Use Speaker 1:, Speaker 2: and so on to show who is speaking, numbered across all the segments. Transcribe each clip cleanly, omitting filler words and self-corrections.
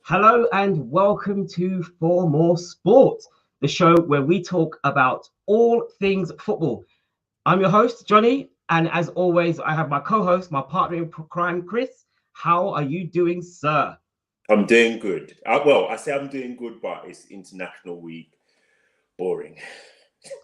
Speaker 1: Hello and welcome to ForMorSport, the show where we talk about all things football. I'm your host, Johnny, and as always, I have my co-host, my partner in crime, Chris. How are you doing, sir?
Speaker 2: I'm doing good. I say I'm doing good, but it's International Week. Boring.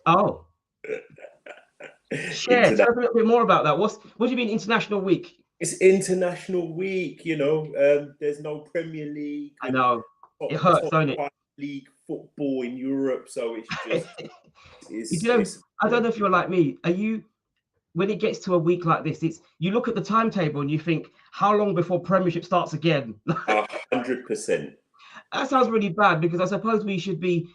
Speaker 1: Oh, tell us a little bit more about that. What do you mean International Week?
Speaker 2: It's International Week, there's no Premier League.
Speaker 1: I know. It hurts, don't it?
Speaker 2: League football in Europe, so it's just
Speaker 1: I don't know if you're like me. When it gets to a week like this, you look at the timetable and you think, how long before Premiership starts again?
Speaker 2: 100%.
Speaker 1: That sounds really bad because I suppose we should be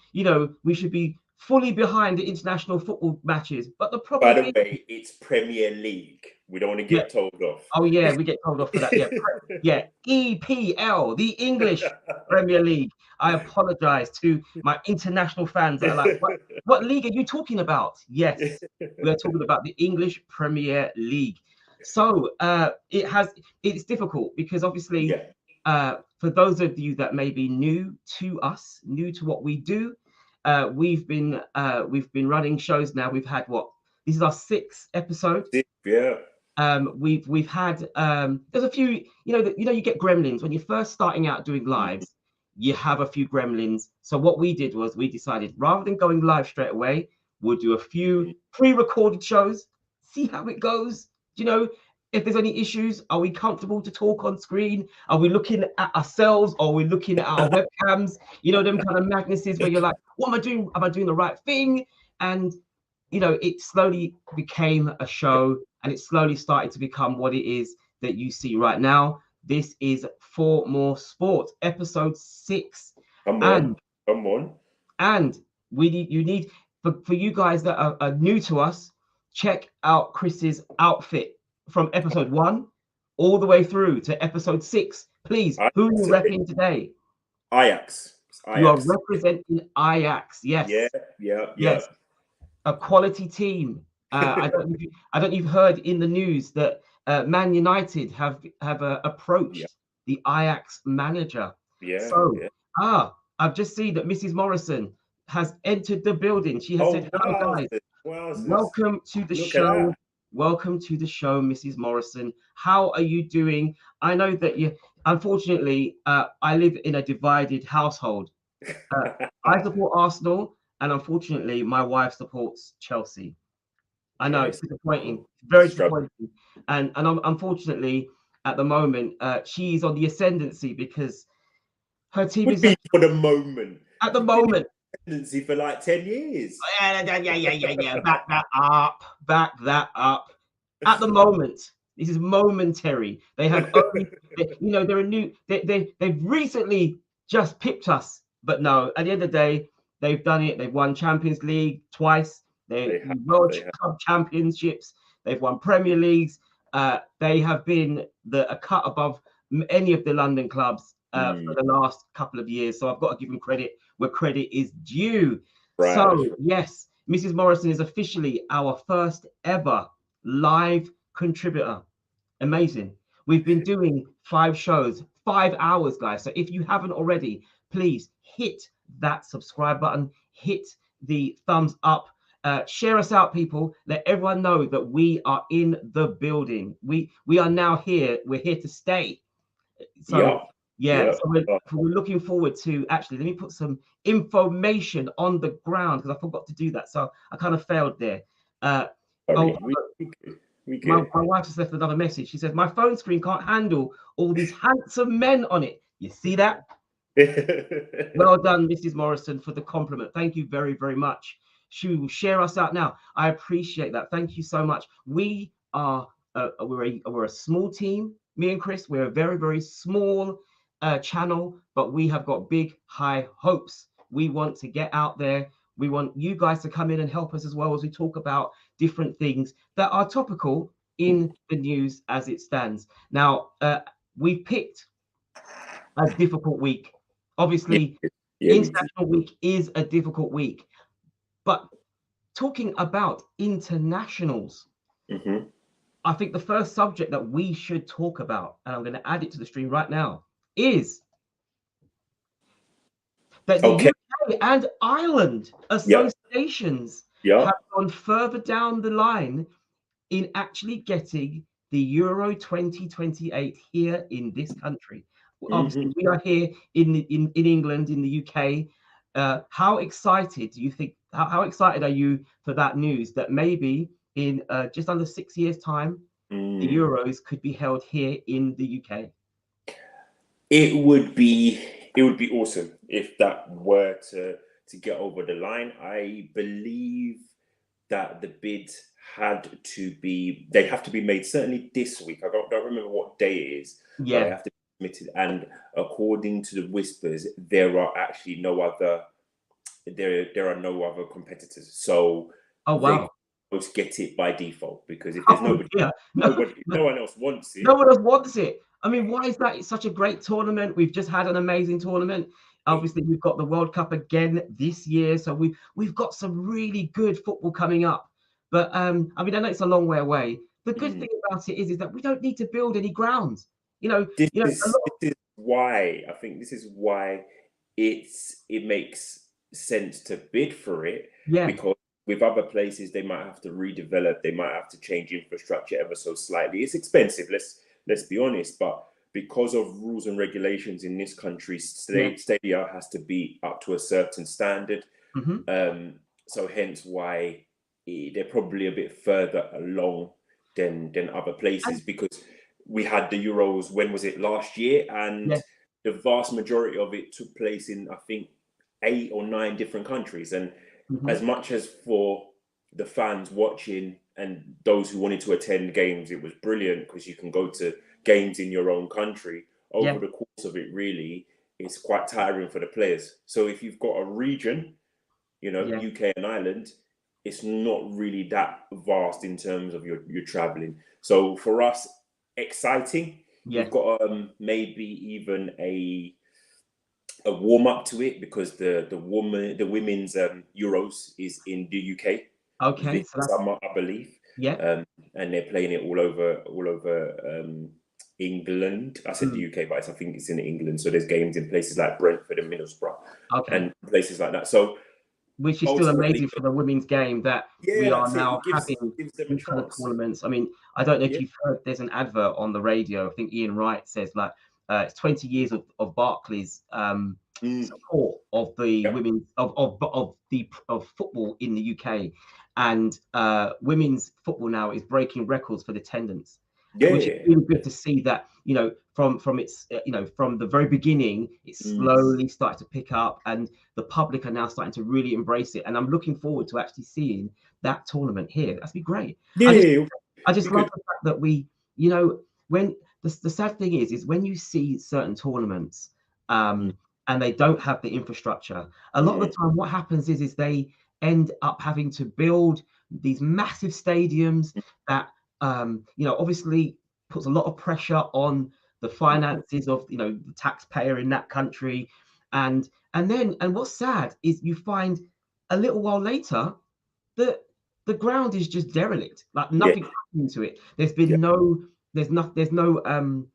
Speaker 1: fully behind the international football matches. But the problem,
Speaker 2: by the way, it's Premier League. We don't want to get told off.
Speaker 1: Oh yeah, we get told off for that. Yeah, EPL, the English Premier League. I apologize to my international fans that are like, what league are you talking about? Yes, we are talking about the English Premier League. So it's difficult because obviously, for those of you that may be new to us, new to what we do, we've been running shows now. We've had this is our 6th episode.
Speaker 2: Yeah.
Speaker 1: We've had there's a few, you get gremlins when you're first starting out doing lives. You have a few gremlins. So what we did was we decided rather than going live straight away, we'll do a few pre-recorded shows, see how it goes. If there's any issues, are we comfortable to talk on screen? Are we looking at ourselves or are we looking at our webcams? Them kind of madnesses where you're like, what am I doing? Am I doing the right thing? And it slowly became a show and it slowly started to become what it is that you see right now. This is ForMorSport, episode 6.
Speaker 2: Come on.
Speaker 1: And you need, for you guys that are new to us, check out Chris's outfit from episode 1 all the way through to episode 6. Please, who are you repping today?
Speaker 2: Ajax.
Speaker 1: You are representing Ajax. Yes.
Speaker 2: Yeah.
Speaker 1: A quality team. I don't know if you've heard in the news that Man United have approached the Ajax manager. I've just seen that Mrs. Morrison has entered the building. She has said, "Hello, guys. Welcome to the show. Welcome to the show, Mrs. Morrison. How are you doing? I know that unfortunately, I live in a divided household. I support Arsenal. And unfortunately, my wife supports Chelsea. I know it's disappointing, very disappointing. And unfortunately, at the moment, she's on the ascendancy because her team is
Speaker 2: for the moment.
Speaker 1: At the moment,
Speaker 2: ascendancy for like 10 years.
Speaker 1: Yeah. Back that up. At the moment, this is momentary. They have only, they're a new. They've recently just pipped us, but no. At the end of the day. They've done it. They've won Champions League twice. They've World Cup championships. They've won Premier Leagues. They have been a cut above any of the London clubs for the last couple of years. So I've got to give them credit where credit is due. Right. So yes, Mrs. Morrison is officially our first ever live contributor. Amazing. We've been doing 5 shows, 5 hours, guys. So if you haven't already, please hit that subscribe button, hit the thumbs up, share us out, people. Let everyone know that we are in the building. We are now here. We're here to stay. So so we're looking forward to actually. Let me put some information on the ground because I forgot to do that. So I kind of failed there. My wife just left another message. She says my phone screen can't handle all these handsome men on it. You see that? Well done, Mrs. Morrison, for the compliment. Thank you very, very much. She will share us out now. I appreciate that. Thank you so much. We are we're a small team. Me and Chris, we're a very, very small channel, but we have got big, high hopes. We want to get out there. We want you guys to come in and help us as well as we talk about different things that are topical in the news as it stands. Now, we've picked a difficult week. Obviously, International Week is a difficult week. But talking about internationals, I think the first subject that we should talk about, and I'm going to add it to the stream right now, is that the
Speaker 2: Okay.
Speaker 1: UK and Ireland
Speaker 2: Yeah.
Speaker 1: associations
Speaker 2: Yeah.
Speaker 1: have gone further down the line in actually getting the Euro 2028 here in this country. Obviously, we are here in England, in the UK. How excited do you think? How excited are you for that news that maybe in just under 6 years' time, the Euros could be held here in the UK?
Speaker 2: It would be awesome if that were to get over the line. I believe that the bids they have to be made certainly this week. I don't remember what day it is, but they
Speaker 1: Yeah.
Speaker 2: have to be submitted. And according to the whispers, there are actually no other competitors. So
Speaker 1: Oh
Speaker 2: they
Speaker 1: wow.
Speaker 2: almost get it by default, because if there's
Speaker 1: Oh yeah.
Speaker 2: no one else wants
Speaker 1: No
Speaker 2: it.
Speaker 1: one else wants it. I mean, why is that? It's such a great tournament. We've just had an amazing tournament. Obviously, we've got the World Cup again this year, so we've got some really good football coming up. But I mean, I know it's a long way away. The good thing about it is that we don't need to build any grounds. A lot.
Speaker 2: This is why I think this is why it makes sense to bid for it,
Speaker 1: Yeah,
Speaker 2: because with other places they might have to redevelop, they might have to change infrastructure ever so slightly. It's expensive, let's be honest, but because of rules and regulations in this country,
Speaker 1: yeah.
Speaker 2: stadia has to be up to a certain standard.
Speaker 1: Hmm.
Speaker 2: So hence why they're probably a bit further along than other places,
Speaker 1: And
Speaker 2: because we had the Euros, when was it, last year,
Speaker 1: yeah,
Speaker 2: and the vast majority of it took place in, I think, 8 or 9 different countries. And
Speaker 1: hmm,
Speaker 2: as much as for the fans watching and those who wanted to attend games, it was brilliant because you can go to games in your own country.
Speaker 1: yeah,
Speaker 2: Over the course of it, really, it's quite tiring for the players. So if you've got a region,
Speaker 1: yeah,
Speaker 2: UK and Ireland, it's not really that vast in terms of your traveling. So for us, exciting.
Speaker 1: yeah.
Speaker 2: We've got maybe even a warm up to it, because the women's Euros is in the UK
Speaker 1: Okay,
Speaker 2: this
Speaker 1: so that's
Speaker 2: summer, I believe,
Speaker 1: yeah.
Speaker 2: and they're playing it all over England. I said the
Speaker 1: Mm,
Speaker 2: UK, but I think it's in England. So there's games in places like Brentford and Middlesbrough
Speaker 1: okay.
Speaker 2: and places like that. So
Speaker 1: Which is still
Speaker 2: ultimately,
Speaker 1: amazing for the women's game that
Speaker 2: yeah,
Speaker 1: we are
Speaker 2: that's it.
Speaker 1: now
Speaker 2: It
Speaker 1: having
Speaker 2: gives them a
Speaker 1: these kind of
Speaker 2: chance.
Speaker 1: tournaments. I mean, I don't know if
Speaker 2: Yeah.
Speaker 1: you've heard, there's an advert on the radio. I think Ian Wright says like it's 20 years of Barclays support of the
Speaker 2: Yeah.
Speaker 1: women of football in the UK, and women's football now is breaking records for the attendance, which is
Speaker 2: Yeah.
Speaker 1: really good to see that from its from the very beginning it slowly started to pick up, and the public are now starting to really embrace it, and I'm looking forward to actually seeing that tournament here. That'd be great.
Speaker 2: Yeah.
Speaker 1: I just
Speaker 2: It'll
Speaker 1: I
Speaker 2: be
Speaker 1: just love
Speaker 2: good.
Speaker 1: the fact that when the sad thing is when you see certain tournaments
Speaker 2: Mm,
Speaker 1: and they don't have the infrastructure, a lot of the time what happens is they end up having to build these massive stadiums that obviously puts a lot of pressure on the finances of the taxpayer in that country, and what's sad is you find a little while later that the ground is just derelict, like
Speaker 2: yeah.
Speaker 1: nothing happening to it.
Speaker 2: Yeah.
Speaker 1: There's no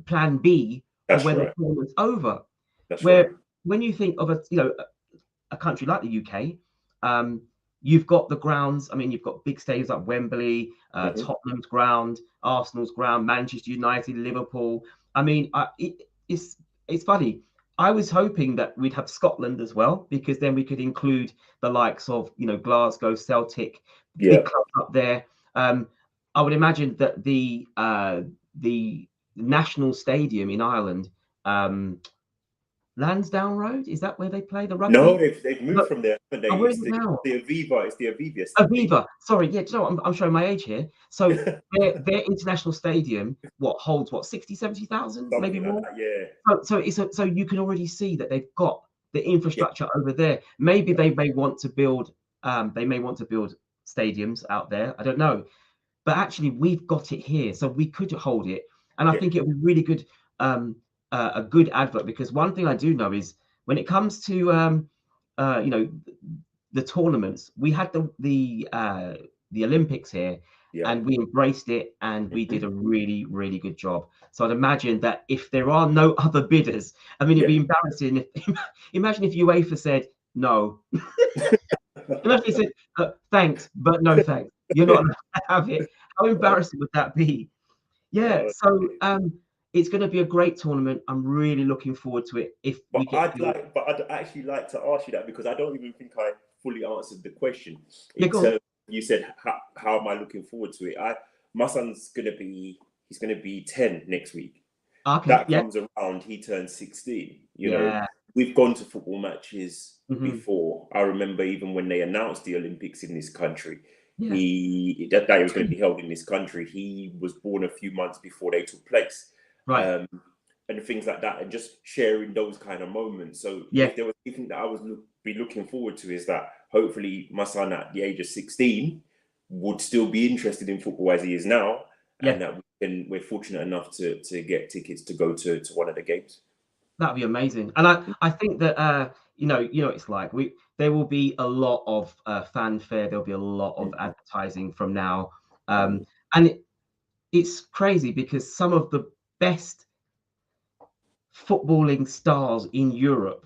Speaker 1: plan B for
Speaker 2: That's
Speaker 1: when the
Speaker 2: right.
Speaker 1: tournament's over.
Speaker 2: That's right.
Speaker 1: Where when you think of a country like the UK, you've got the grounds. I mean, you've got big stadiums like Wembley,
Speaker 2: Hmm.
Speaker 1: Tottenham's ground, Arsenal's ground, Manchester United, Liverpool. I mean, it's funny. I was hoping that we'd have Scotland as well, because then we could include the likes of Glasgow, Celtic,
Speaker 2: Yeah.
Speaker 1: big clubs up there. I would imagine that the national stadium in Ireland, Lansdowne Road, is that where they play the
Speaker 2: No,
Speaker 1: rugby?
Speaker 2: they've moved from there, haven't they?
Speaker 1: Oh, where is it now?
Speaker 2: The Aviva. It's the Aviva Stadium.
Speaker 1: Aviva. Sorry, yeah. Do you know what? I'm showing my age here. So their international stadium, holds 60, 70,000, maybe
Speaker 2: Something like
Speaker 1: more.
Speaker 2: that. Yeah.
Speaker 1: So you can already see that they've got the
Speaker 2: Yeah.
Speaker 1: infrastructure over there. Maybe
Speaker 2: Yeah.
Speaker 1: they may want to build stadiums out there. I don't know. But actually we've got it here, so we could hold it. And I
Speaker 2: Yeah.
Speaker 1: think it would be really good, a good advert, because one thing I do know is when it comes to the tournaments, we had the Olympics here, and we embraced it, and we did a really, really good job. So I'd imagine that if there are no other bidders, I mean, it'd be embarrassing if imagine if UEFA said no. Imagine he said thanks, but no thanks. You're not allowed to have it. How embarrassing would that be? Yeah. So it's going to be a great tournament. I'm really looking forward to it. If we get,
Speaker 2: I'd actually like to ask you that, because I don't even think I fully answered the question. You said, how am I looking forward to it? My son's he's gonna be 10 next week.
Speaker 1: Okay,
Speaker 2: that comes around, he turns 16. You know, we've gone to football matches before. I remember even when they announced the Olympics in this country, that day was going to be held in this country. He was born a few months before they took place.
Speaker 1: Right.
Speaker 2: And things like that, and just sharing those kind of moments. So if there was anything that I was be looking forward to, is that hopefully my son at the age of 16 would still be interested in football as he is now, and that we're fortunate enough to get tickets to go to one of the games.
Speaker 1: That'd be amazing. And I think that you know it's like there will be a lot of fanfare. There'll be a lot of advertising from now, and it's crazy because some of the best footballing stars in Europe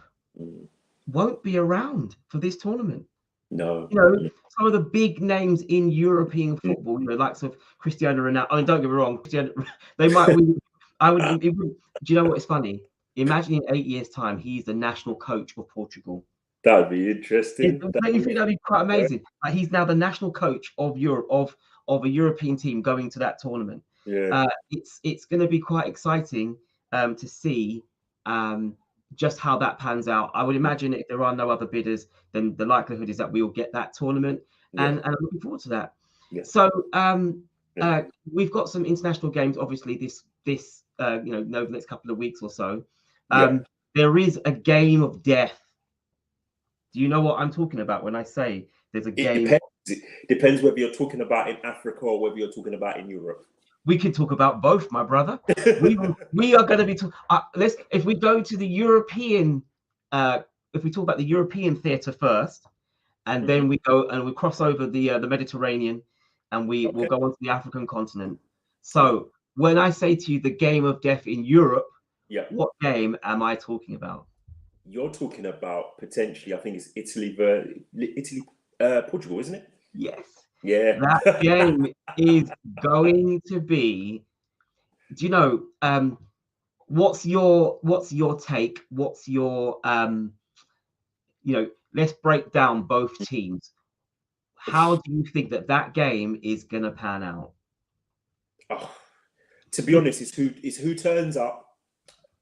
Speaker 1: won't be around for this tournament.
Speaker 2: No,
Speaker 1: you know, some of the big names in European football, you know, likes of Cristiano Ronaldo. I mean, don't get me wrong, they might win. Do you know what is funny? Imagine in 8 years' time, he's the national coach of Portugal.
Speaker 2: That would be interesting.
Speaker 1: Don't you think that'd be quite amazing? Like, he's now the national coach of Europe, of a European team going to that tournament. It's going to be quite exciting to see just how that pans out. I would imagine if there are no other bidders, then the likelihood is that we'll get that tournament, and I'm looking forward to that. So we've got some international games, obviously this over the next couple of weeks or so. There is a game of death. Do you know what I'm talking about when I say there's a game?
Speaker 2: It depends whether you're talking about in Africa or whether you're talking about in Europe.
Speaker 1: We can talk about both, my brother. we are going to be if we go to the European, if we talk about the European theatre first, and then we go and we cross over the Mediterranean, and we will go onto the African continent. So when I say to you the game of death in Europe, what game am I talking about?
Speaker 2: You're talking about potentially, I think it's Italy, Portugal, isn't it?
Speaker 1: Yes.
Speaker 2: Yeah.
Speaker 1: That game is going to be. Do you know? What's your take? What's your let's break down both teams. How do you think that game is gonna pan out?
Speaker 2: To be honest, it's who turns up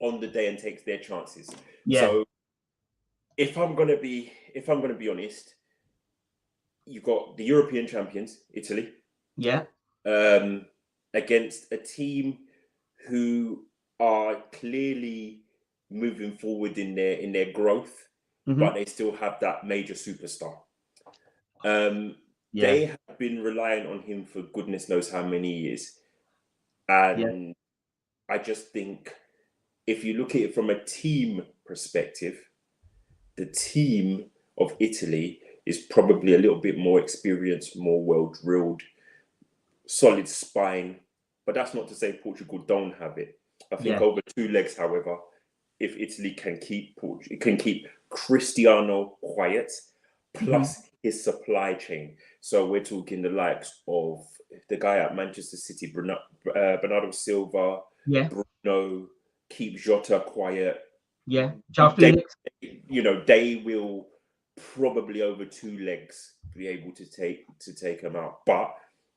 Speaker 2: on the day and takes their chances. So if I'm gonna be honest, you've got the European champions, Italy. Against a team who are clearly moving forward in their growth, but they still have that major superstar. They have been relying on him for goodness knows how many years. And I just think if you look at it from a team perspective, the team of Italy is probably a little bit more experienced, more well-drilled, solid spine. But that's not to say Portugal don't have it. I think over two legs, however, if Italy can keep Cristiano quiet, plus his supply chain. So we're talking the likes of the guy at Manchester City, Bernardo Silva, Bruno, keep Jota quiet. They will probably over two legs be able to take him out. But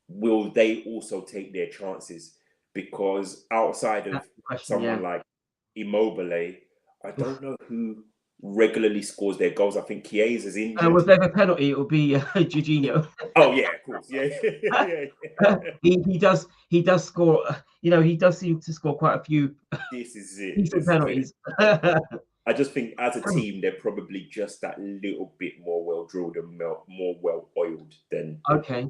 Speaker 2: will they also take their chances? Because outside of someone like Immobile, I don't know who regularly scores their goals. I think Chiesa's injured.
Speaker 1: Was there a penalty? It would be Jorginho.
Speaker 2: Oh yeah, of course,
Speaker 1: He does score. He does seem to score quite a few.
Speaker 2: This is it.
Speaker 1: Decent penalties.
Speaker 2: I just think as a team, they're probably just that little bit more well-drilled and more well-oiled than.
Speaker 1: Okay.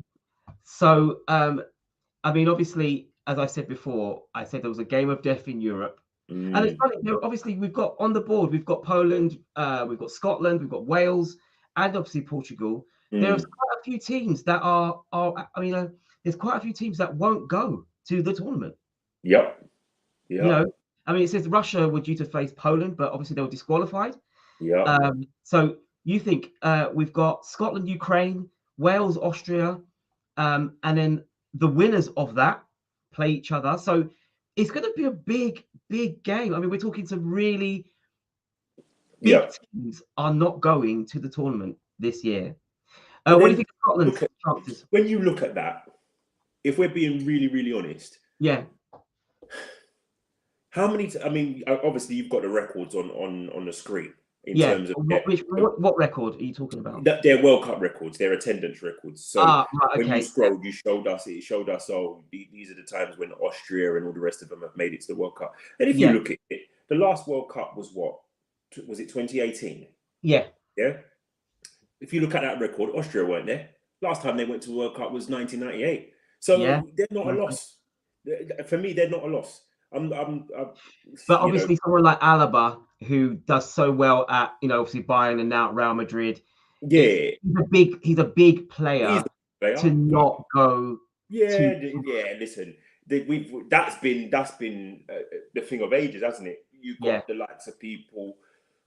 Speaker 1: So, I mean, obviously, as I said before, I said there was a game of death in Europe. And it's funny, obviously, we've got on the board, we've got Poland, we've got Scotland, we've got Wales, and obviously Portugal. There's quite a few teams that are I mean, there's quite a few teams that won't go to the tournament.
Speaker 2: Yep.
Speaker 1: You know, I mean, it says Russia were due to face Poland, but obviously they were disqualified.
Speaker 2: Yeah.
Speaker 1: So you think we've got Scotland, Ukraine, Wales, Austria, and then the winners of that play each other. So it's going to be a big, big game. I mean, we're talking some really big teams are not going to the tournament this year. What do you think of Scotland's chances?
Speaker 2: When you look at that, if we're being really, really honest,
Speaker 1: yeah.
Speaker 2: How many? I mean, obviously you've got the records on the screen in
Speaker 1: Yeah.
Speaker 2: terms of
Speaker 1: what record are you talking about?
Speaker 2: Their World Cup records, their attendance records. So
Speaker 1: right, okay.
Speaker 2: When you scrolled, you showed us. It showed us. Oh, these are the times when Austria and all the rest of them have made it to the World Cup. And if you look at it, the last World Cup was what? Was it 2018?
Speaker 1: Yeah.
Speaker 2: Yeah. If you look at that record, Austria weren't there. Last time they went to the World Cup was 1998. So they're not a loss. For me, they're not a loss.
Speaker 1: But obviously, someone like Alaba, who does so well at obviously Bayern and now Real Madrid.
Speaker 2: Yeah,
Speaker 1: he's a big player to not go.
Speaker 2: Listen, that's been the thing of ages, hasn't it? You've got the likes of people.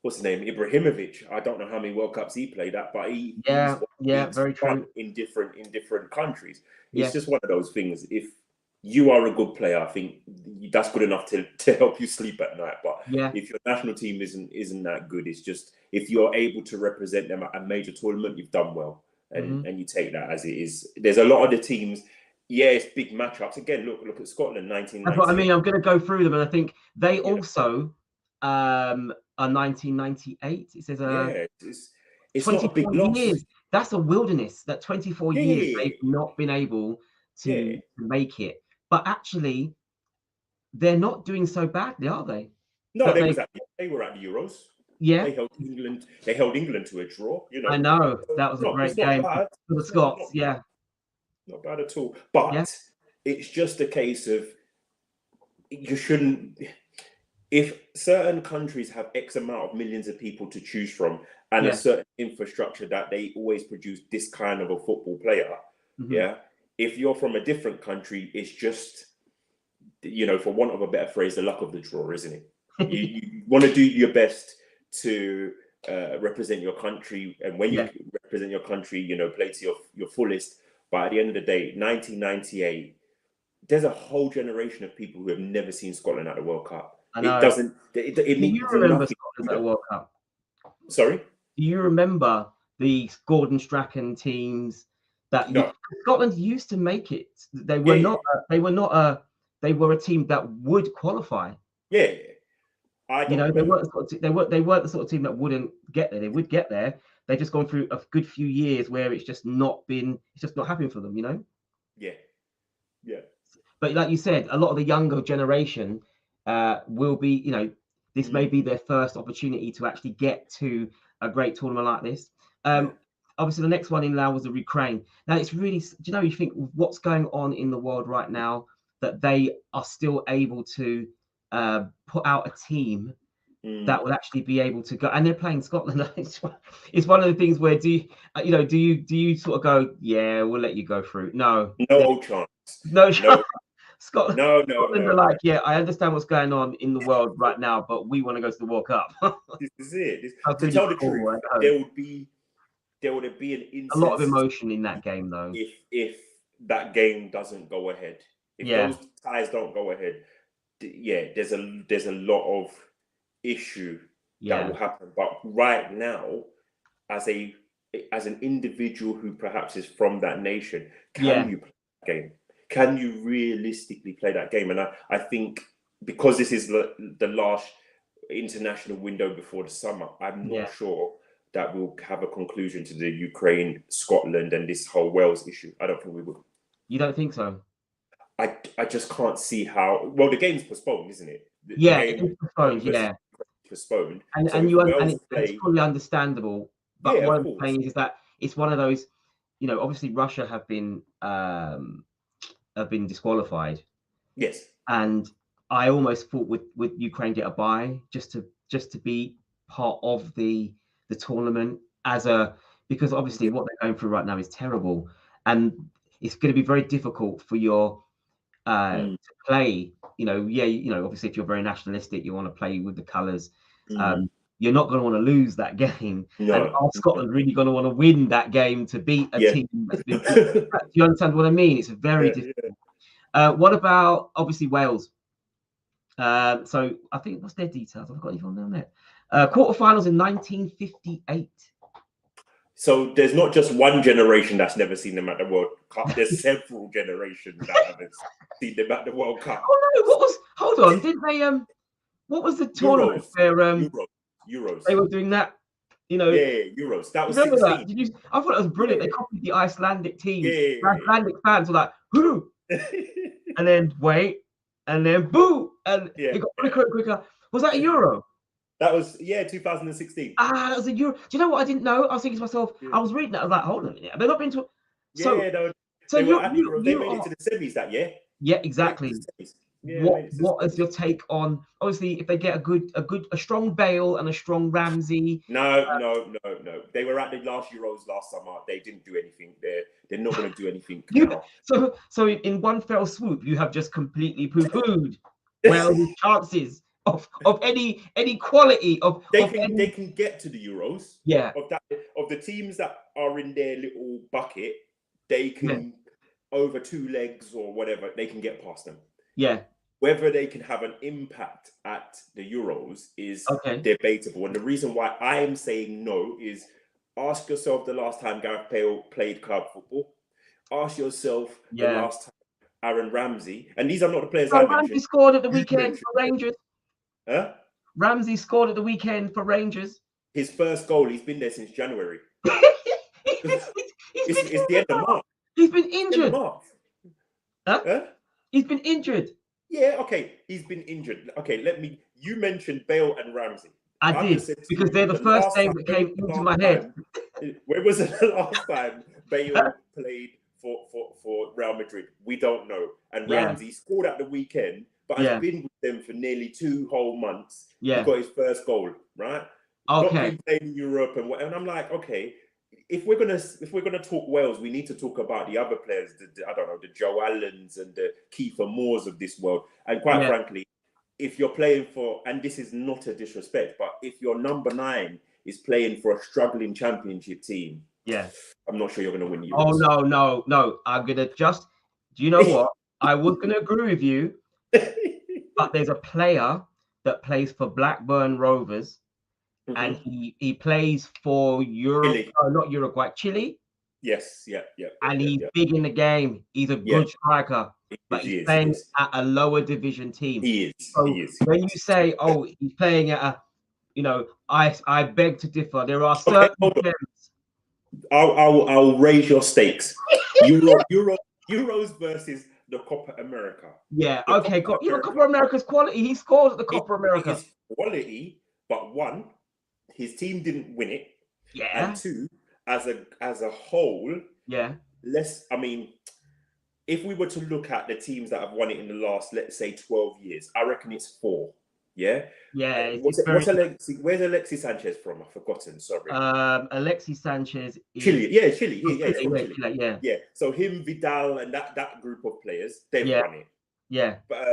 Speaker 2: What's his name? Ibrahimovic. I don't know how many World Cups he played at, but he's
Speaker 1: very true
Speaker 2: in different countries. It's just one of those things. If you are a good player, I think that's good enough to help you sleep at night. But if your national team isn't that good, it's just if you're able to represent them at a major tournament, you've done well, and you take that as it is. There's a lot of the teams. Yeah, it's big matchups. Again, look at Scotland, 1990.
Speaker 1: That's what I mean. I'm going to go through them, and I think they also are 1998. It says
Speaker 2: it's not a big loss.
Speaker 1: Years. That's a wilderness. That 24 years they've not been able to make it. But actually, they're not doing so badly, are they?
Speaker 2: No, they were at the Euros.
Speaker 1: Yeah,
Speaker 2: they held England to a draw.
Speaker 1: I know that was a great game for the Scots.
Speaker 2: Not bad at all. But it's just a case of you shouldn't. If certain countries have X amount of millions of people to choose from and a certain infrastructure that they always produce this kind of a football player, if you're from a different country, it's just, for want of a better phrase, the luck of the draw, isn't it? You want to do your best to represent your country. And when you represent your country, play to your fullest. But at the end of the day, 1998, there's a whole generation of people who have never seen Scotland at the World Cup.
Speaker 1: I know.
Speaker 2: It
Speaker 1: means you remember Scotland at the World Cup?
Speaker 2: Sorry? Do
Speaker 1: you remember the Gordon Strachan teams that Scotland used to make it? They were not. They were a team that would qualify.
Speaker 2: Yeah.
Speaker 1: They weren't the sort of team that wouldn't get there. They would get there. They've just gone through a good few years where it's just not happening for them.
Speaker 2: Yeah.
Speaker 1: But like you said, a lot of the younger generation will be, this may be their first opportunity to actually get to a great tournament like this. Obviously, the next one in Laos was the Ukraine. Now, it's really, you think what's going on in the world right now, that they are still able to put out a team that will actually be able to go, and they're playing Scotland. It's one of the things where do you sort of go, yeah, we'll let you go through? No
Speaker 2: chance.
Speaker 1: No chance. Scotland,
Speaker 2: no.
Speaker 1: Are like, I understand what's going on in the world right now, but we want to go to the World Cup.
Speaker 2: This is it. To tell the truth, there would be an instance,
Speaker 1: a lot of emotion in that game, though.
Speaker 2: If that game doesn't go ahead, if those ties don't go ahead, there's a lot of issue that will happen. But right now, as an individual who perhaps is from that nation, can you play that game? Can you realistically play that game? And I think because this is the last international window before the summer, I'm not sure that we'll have a conclusion to the Ukraine, Scotland, and this whole Wales issue. I don't think we will.
Speaker 1: You don't think so?
Speaker 2: I just can't see how. Well, the game's postponed, isn't it?
Speaker 1: It's postponed.
Speaker 2: Postponed.
Speaker 1: And it's fully understandable. But what I'm saying is that it's one of those. Obviously Russia have been disqualified.
Speaker 2: Yes.
Speaker 1: And I almost thought with Ukraine get a bye just to be part of the tournament because obviously what they're going through right now is terrible. And it's going to be very difficult for your to play. Obviously, if you're very nationalistic, you want to play with the colours. You're not going to want to lose that game, and are Scotland really going to want to win that game to beat a team that's been beat? Do you understand what I mean? It's very difficult. What about obviously Wales? So I think what's their details? I've got anything on there. Quarterfinals in 1958.
Speaker 2: So there's not just one generation that's never seen them at the World Cup. There's several generations that haven't seen them at the World Cup.
Speaker 1: Oh no! Hold on! Didn't they? What was the tournament where
Speaker 2: Euros?
Speaker 1: They were doing that.
Speaker 2: Yeah, Euros. That was 16.
Speaker 1: That? Did you? I thought it was brilliant. They copied the Icelandic team. The Icelandic fans were like, "Who?" and then wait, and then boo, and it got quicker and quicker. Was that a Euro?
Speaker 2: That was 2016.
Speaker 1: That was a Euro. Do you know what I didn't know? I was thinking to myself, I was reading that. I was like, hold on a minute. Have they not been to?
Speaker 2: They made it to the semis that year.
Speaker 1: Yeah, exactly. What is your take on, obviously, if they get a strong Bale and a strong Ramsey?
Speaker 2: No. They were at the last Euros last summer. They didn't do anything. They're not going to do anything now.
Speaker 1: So in one fell swoop, you have just completely poo-pooed Wales' chances of any quality of.
Speaker 2: They can get to the Euros.
Speaker 1: Yeah.
Speaker 2: Of the teams that are in their little bucket, they can over two legs or whatever. They can get past them.
Speaker 1: Yeah.
Speaker 2: Whether they can have an impact at the Euros is debatable. And the reason why I'm saying no is ask yourself the last time Gareth Bale played club football. Ask yourself the last time Aaron Ramsey. And these are not the players I mentioned.
Speaker 1: Ramsey scored at the weekend for Rangers.
Speaker 2: Huh?
Speaker 1: Ramsey scored at the weekend for Rangers.
Speaker 2: His first goal, he's been there since January. It's the end of March.
Speaker 1: He's been injured.
Speaker 2: Huh?
Speaker 1: He's been injured.
Speaker 2: Yeah, okay. He's been injured. Okay, you mentioned Bale and Ramsey.
Speaker 1: I did, because they're the first name that came into my head.
Speaker 2: When was the last time Bale played for Real Madrid? We don't know. And Ramsey scored at the weekend, but has been with them for nearly 2 whole months. He got his first goal, right? Not been playing in Europe and I'm like, okay, if we're gonna talk Wales, we need to talk about the other players. The Joe Allens and the Kiefer Moores of this world. And quite frankly, if you're playing for, and this is not a disrespect, but if your number 9 is playing for a struggling championship team, I'm not sure you're gonna win.
Speaker 1: Oh no! I'm gonna just. Do you know what? I was gonna agree with you, but there's a player that plays for Blackburn Rovers. And he plays for not Uruguay, Chile.
Speaker 2: Yes, yeah.
Speaker 1: And he's big in the game. He's a good striker, but he's playing at a lower division team.
Speaker 2: He is.
Speaker 1: So when you say, "Oh, he's playing at a," I beg to differ. There are certain players.
Speaker 2: I'll raise your stakes. Euros versus the Copa America.
Speaker 1: Yeah. Okay. Copa America's quality. He scored at the Copa America.
Speaker 2: It's quality, but one, his team didn't win it.
Speaker 1: Yeah.
Speaker 2: And 2, as a whole, if we were to look at the teams that have won it in the last, let's say, 12 years, I reckon it's 4. Yeah.
Speaker 1: Yeah.
Speaker 2: Where's Alexis Sanchez from? I've forgotten. Sorry.
Speaker 1: Alexis Sanchez.
Speaker 2: Chile. Yeah, Chile.
Speaker 1: Chile.
Speaker 2: Yeah. So him, Vidal, and that group of players, they've won it.
Speaker 1: Yeah.
Speaker 2: But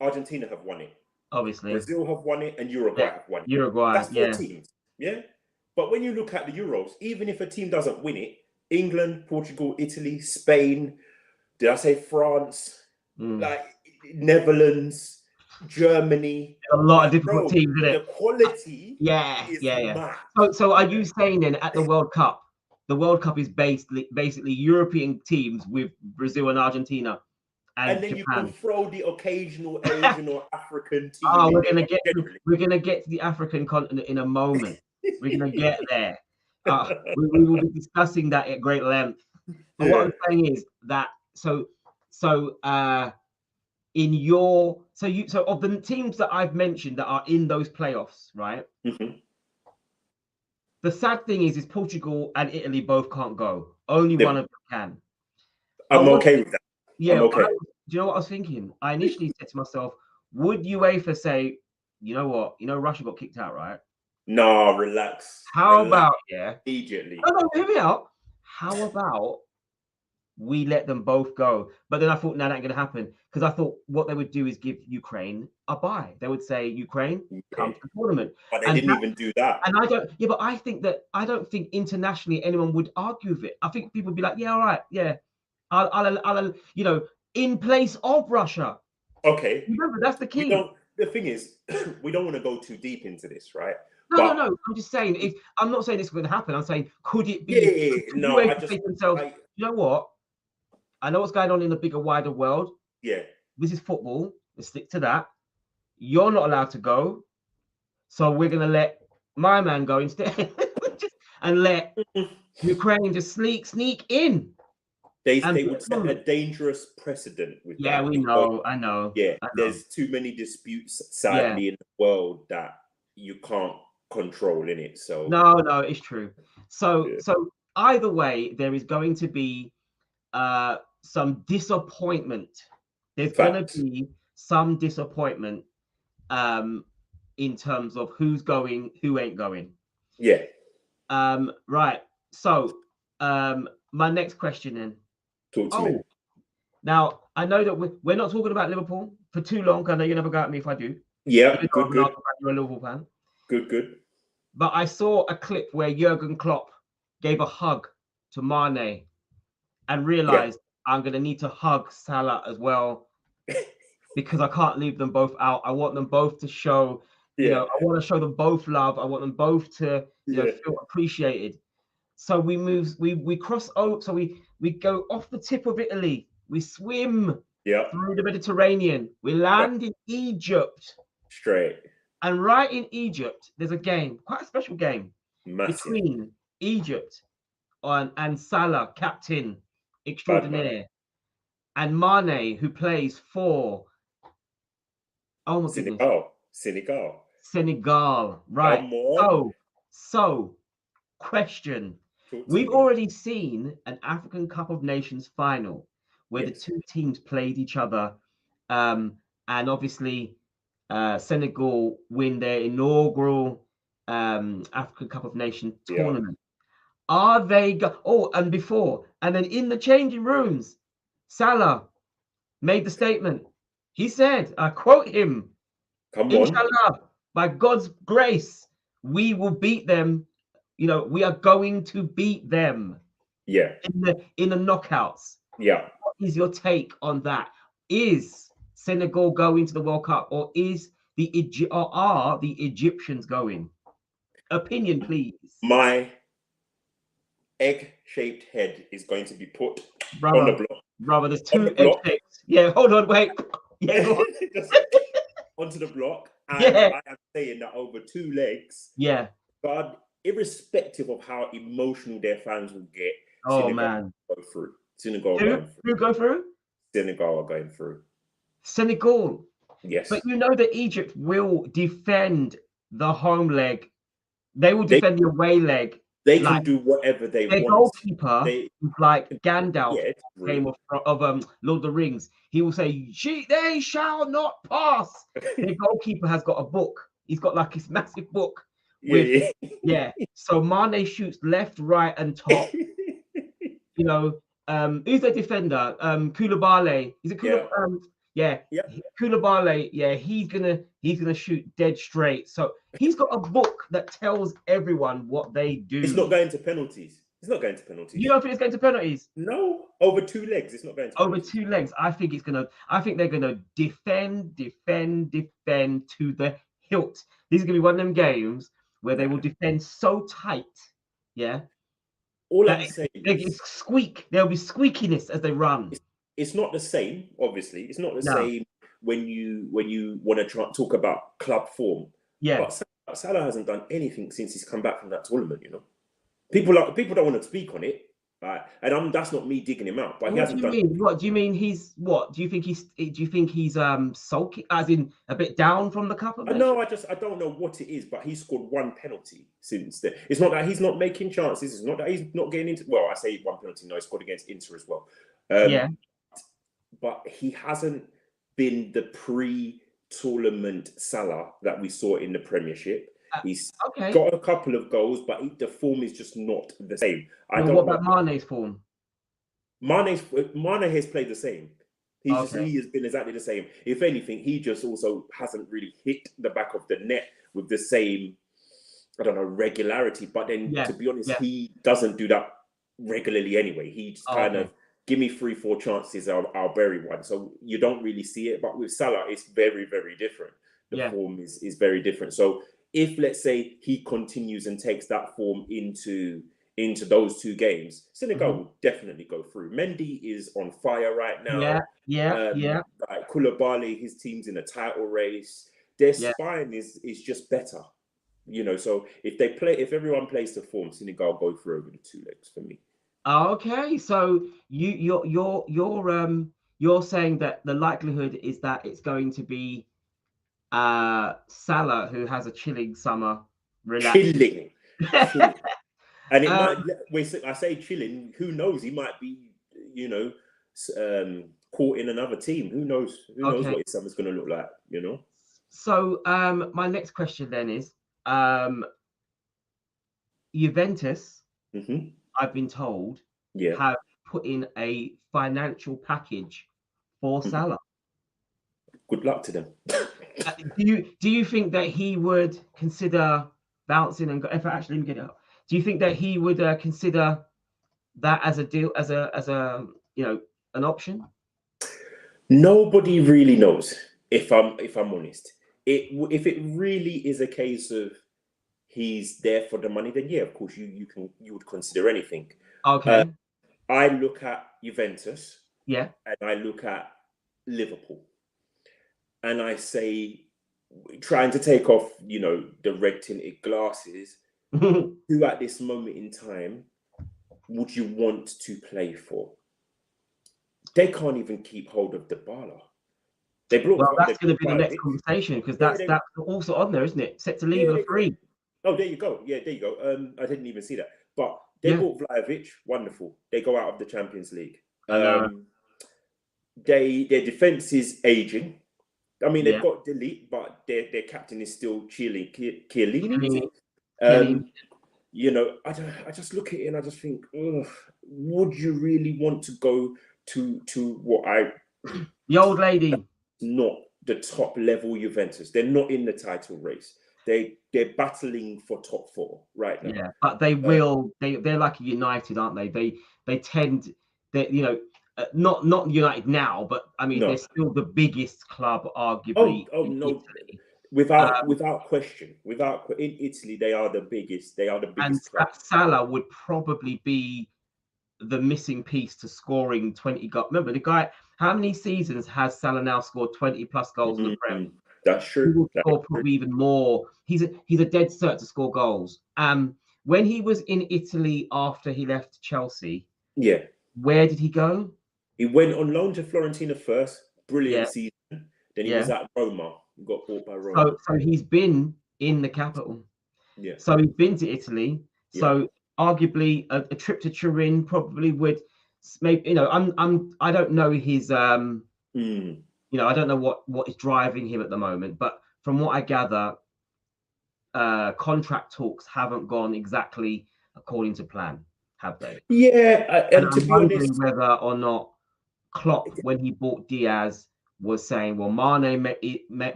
Speaker 2: Argentina have won it.
Speaker 1: Obviously.
Speaker 2: Brazil have won it, and Uruguay have won it.
Speaker 1: Uruguay.
Speaker 2: That's 4 teams. Yeah. But when you look at the Euros, even if a team doesn't win it, England, Portugal, Italy, Spain, did I say France? Like Netherlands, Germany.
Speaker 1: A lot of difficult teams, isn't it?
Speaker 2: The quality is mad.
Speaker 1: So are you saying then at the World Cup is basically European teams with Brazil and Argentina and
Speaker 2: then
Speaker 1: Japan.
Speaker 2: You can throw the occasional Asian or African team.
Speaker 1: We're gonna get to the African continent in a moment. We're gonna get there. We will be discussing that at great length. But what I'm saying is that so of the teams that I've mentioned that are in those playoffs, right? The sad thing is Portugal and Italy both can't go. Only one of them can.
Speaker 2: I'm okay with that.
Speaker 1: Yeah. Okay. Do you know what I was thinking? I initially said to myself, would UEFA say, you know what? Russia got kicked out, right?
Speaker 2: No, relax.
Speaker 1: How about
Speaker 2: immediately?
Speaker 1: No, hear me out. How about we let them both go. But then I thought, no, that ain't going to happen, because I thought what they would do is give Ukraine a bye. They would say, Ukraine, come to the tournament.
Speaker 2: But they didn't even do that.
Speaker 1: And I don't, yeah, but I don't think internationally anyone would argue with it. I think people would be like, yeah, all right, yeah, I'll you know, in place of Russia.
Speaker 2: Okay.
Speaker 1: Remember, that's the key.
Speaker 2: The thing is, we don't want to go too deep into this, right?
Speaker 1: No. I'm just saying, I'm not saying this is going to happen. I'm saying, could it be?
Speaker 2: Yeah. No, I just,
Speaker 1: themselves, you know what? I know what's going on in the bigger, wider world.
Speaker 2: Yeah.
Speaker 1: This is football. Let's stick to that. You're not allowed to go. So we're going to let my man go instead and let Ukraine just sneak in.
Speaker 2: They would set a dangerous precedent with that.
Speaker 1: Yeah, we know. I know.
Speaker 2: Yeah, there's too many disputes, sadly, in the world that you can't control in it. So
Speaker 1: no, it's true. So either way, there is going to be some disappointment. There's going to be some disappointment in terms of who's going, who ain't going.
Speaker 2: Yeah.
Speaker 1: Right. So my next question then.
Speaker 2: Talk to me.
Speaker 1: Now I know that we're not talking about Liverpool for too long. I know you never go at me if I do.
Speaker 2: Yeah, good.
Speaker 1: You're a Liverpool fan.
Speaker 2: Good.
Speaker 1: But I saw a clip where Jurgen Klopp gave a hug to Mane and realized I'm going to need to hug Salah as well, because I can't leave them both out. I want them both to show, you know, I want to show them both love. I want them both to feel appreciated. So we cross over. So we go off the tip of Italy. We swim through the Mediterranean. We land in Egypt.
Speaker 2: Straight.
Speaker 1: And right in Egypt, there's a game, quite a special game, between Egypt and Salah, captain extraordinaire, and Mane, who plays for Senegal. Right. So question. We've already seen an African Cup of Nations final where the two teams played each other, and obviously Senegal win their inaugural African Cup of Nations tournament. Are they and then in the changing rooms, Salah made the statement. He said, I quote him, Inshallah, by God's grace, we will beat them. You know, we are going to beat them.
Speaker 2: Yeah.
Speaker 1: In the knockouts.
Speaker 2: Yeah.
Speaker 1: What is your take on that? Is Senegal going to the World Cup, or are the Egyptians going? Opinion, please.
Speaker 2: My egg-shaped head is going to be put on the block.
Speaker 1: Brother, there's two egg shapes. Yeah, hold on, wait. Yeah, go on.
Speaker 2: Onto the block. And I am saying that over 2 legs.
Speaker 1: Yeah.
Speaker 2: God, irrespective of how emotional their fans will get,
Speaker 1: Senegal
Speaker 2: go through. Senegal
Speaker 1: Who go through?
Speaker 2: Senegal are going through.
Speaker 1: Senegal.
Speaker 2: Yes.
Speaker 1: But you know that Egypt will defend the home leg. They will defend the away leg.
Speaker 2: They can do whatever they want.
Speaker 1: Their goalkeeper, like Gandalf, game of Lord of the Rings, he will say, they shall not pass. Their goalkeeper has got a book. He's got like this massive book. So Mane shoots left, right, and top. You know, who's the defender? Koulibaly. Is it Koulibaly? Koulibaly, he's gonna shoot dead straight. So he's got a book that tells everyone what they do.
Speaker 2: It's not going to penalties. You don't
Speaker 1: think it's going to penalties?
Speaker 2: No, over 2 legs. It's not going to
Speaker 1: over 2 legs. I think they're gonna defend to the hilt. This is gonna be one of them games where they will defend so tight. Yeah.
Speaker 2: All I'm saying
Speaker 1: is there'll be squeakiness as they run.
Speaker 2: It's not the same, obviously. It's not the same when you want to talk about club form.
Speaker 1: Yeah.
Speaker 2: But Salah hasn't done anything since he's come back from that tournament, you know. People don't want to speak on it. Right? And that's not me digging him out. But he hasn't done.
Speaker 1: What do you mean? He's what? Do you think he's sulky, as in a bit down from the cup?
Speaker 2: No, I don't know what it is, but he scored 1 penalty since then. It's not that he's not making chances. It's not that he's not getting into. Well, I say 1 penalty. No, he scored against Inter as well. But he hasn't been the pre-tournament Salah that we saw in the Premiership. He's got a couple of goals, but the form is just not the same.
Speaker 1: What about Mane's form?
Speaker 2: Mane has played the same. He has been exactly the same. If anything, he just also hasn't really hit the back of the net with the same, I don't know, regularity. But then, to be honest, he doesn't do that regularly anyway. He just kind of give me 3-4 chances, I'll bury one. So you don't really see it. But with Salah, it's very, very different. The form is very different. So if, let's say, he continues and takes that form into those 2 games, Senegal will definitely go through. Mendy is on fire right now. Like Koulibaly, his team's in a title race. Their spine is just better, you know. So if everyone plays to form, Senegal go through over the 2 legs for me.
Speaker 1: Okay, so you're saying that the likelihood is that it's going to be Salah who has a chilling summer,
Speaker 2: chilling. And it might. I say chilling. Who knows? He might be, you know, caught in another team. Who knows? Who knows what his summer's going to look like? You know.
Speaker 1: So my next question then is, Juventus, I've been told, have put in a financial package for Salah.
Speaker 2: Good luck to them.
Speaker 1: Do you think that he would consider bouncing and go? If actually, let me get it up. Do you think that he would consider that as a deal, as a you know, an option?
Speaker 2: Nobody really knows. If I'm honest, if it really is a case of he's there for the money, then yeah, of course you would consider anything.
Speaker 1: Okay.
Speaker 2: I look at Juventus.
Speaker 1: Yeah.
Speaker 2: And I look at Liverpool. And I say, trying to take off, you know, the red tinted glasses, who at this moment in time would you want to play for? They can't even keep hold of Dybala. That's
Speaker 1: going to be the next conversation, because that's also on there, isn't it? Set to leave on a free.
Speaker 2: Oh, there you go. Yeah, there you go. I didn't even see that. But they bought Vlahovic. Wonderful. They go out of the Champions League. Their defense is aging. I mean, they've got Delete, but their captain is still Chiellini. You know, I just look at it and I just think, would you really want to go to what
Speaker 1: the old lady?
Speaker 2: Not the top level Juventus. They're not in the title race. They're battling for top 4 right now.
Speaker 1: Yeah, but they will. They're like United, aren't they? They tend. They, you know, not United now, but I mean, they're still the biggest club, arguably.
Speaker 2: Oh no, Italy. Without question. In Italy, they are the biggest. They are the biggest club.
Speaker 1: Salah would probably be the missing piece to scoring 20 goals. Remember, the guy. How many seasons has Salah now scored 20 plus goals in the Prem?
Speaker 2: That's true.
Speaker 1: He will score probably even more. He's a dead cert to score goals. When he was in Italy after he left Chelsea, where did he go?
Speaker 2: He went on loan to Fiorentina first. Brilliant season. Then he was at Roma. He got bought by Roma.
Speaker 1: So he's been in the capital.
Speaker 2: Yeah.
Speaker 1: So he's been to Italy. Yeah. So arguably a trip to Turin probably would, maybe, you know, I don't know his you know, I don't know what is driving him at the moment, but from what I gather, contract talks haven't gone exactly according to plan, have they?
Speaker 2: Yeah,
Speaker 1: and I'm wondering whether or not Klopp, when he bought Diaz, was saying, well, Mane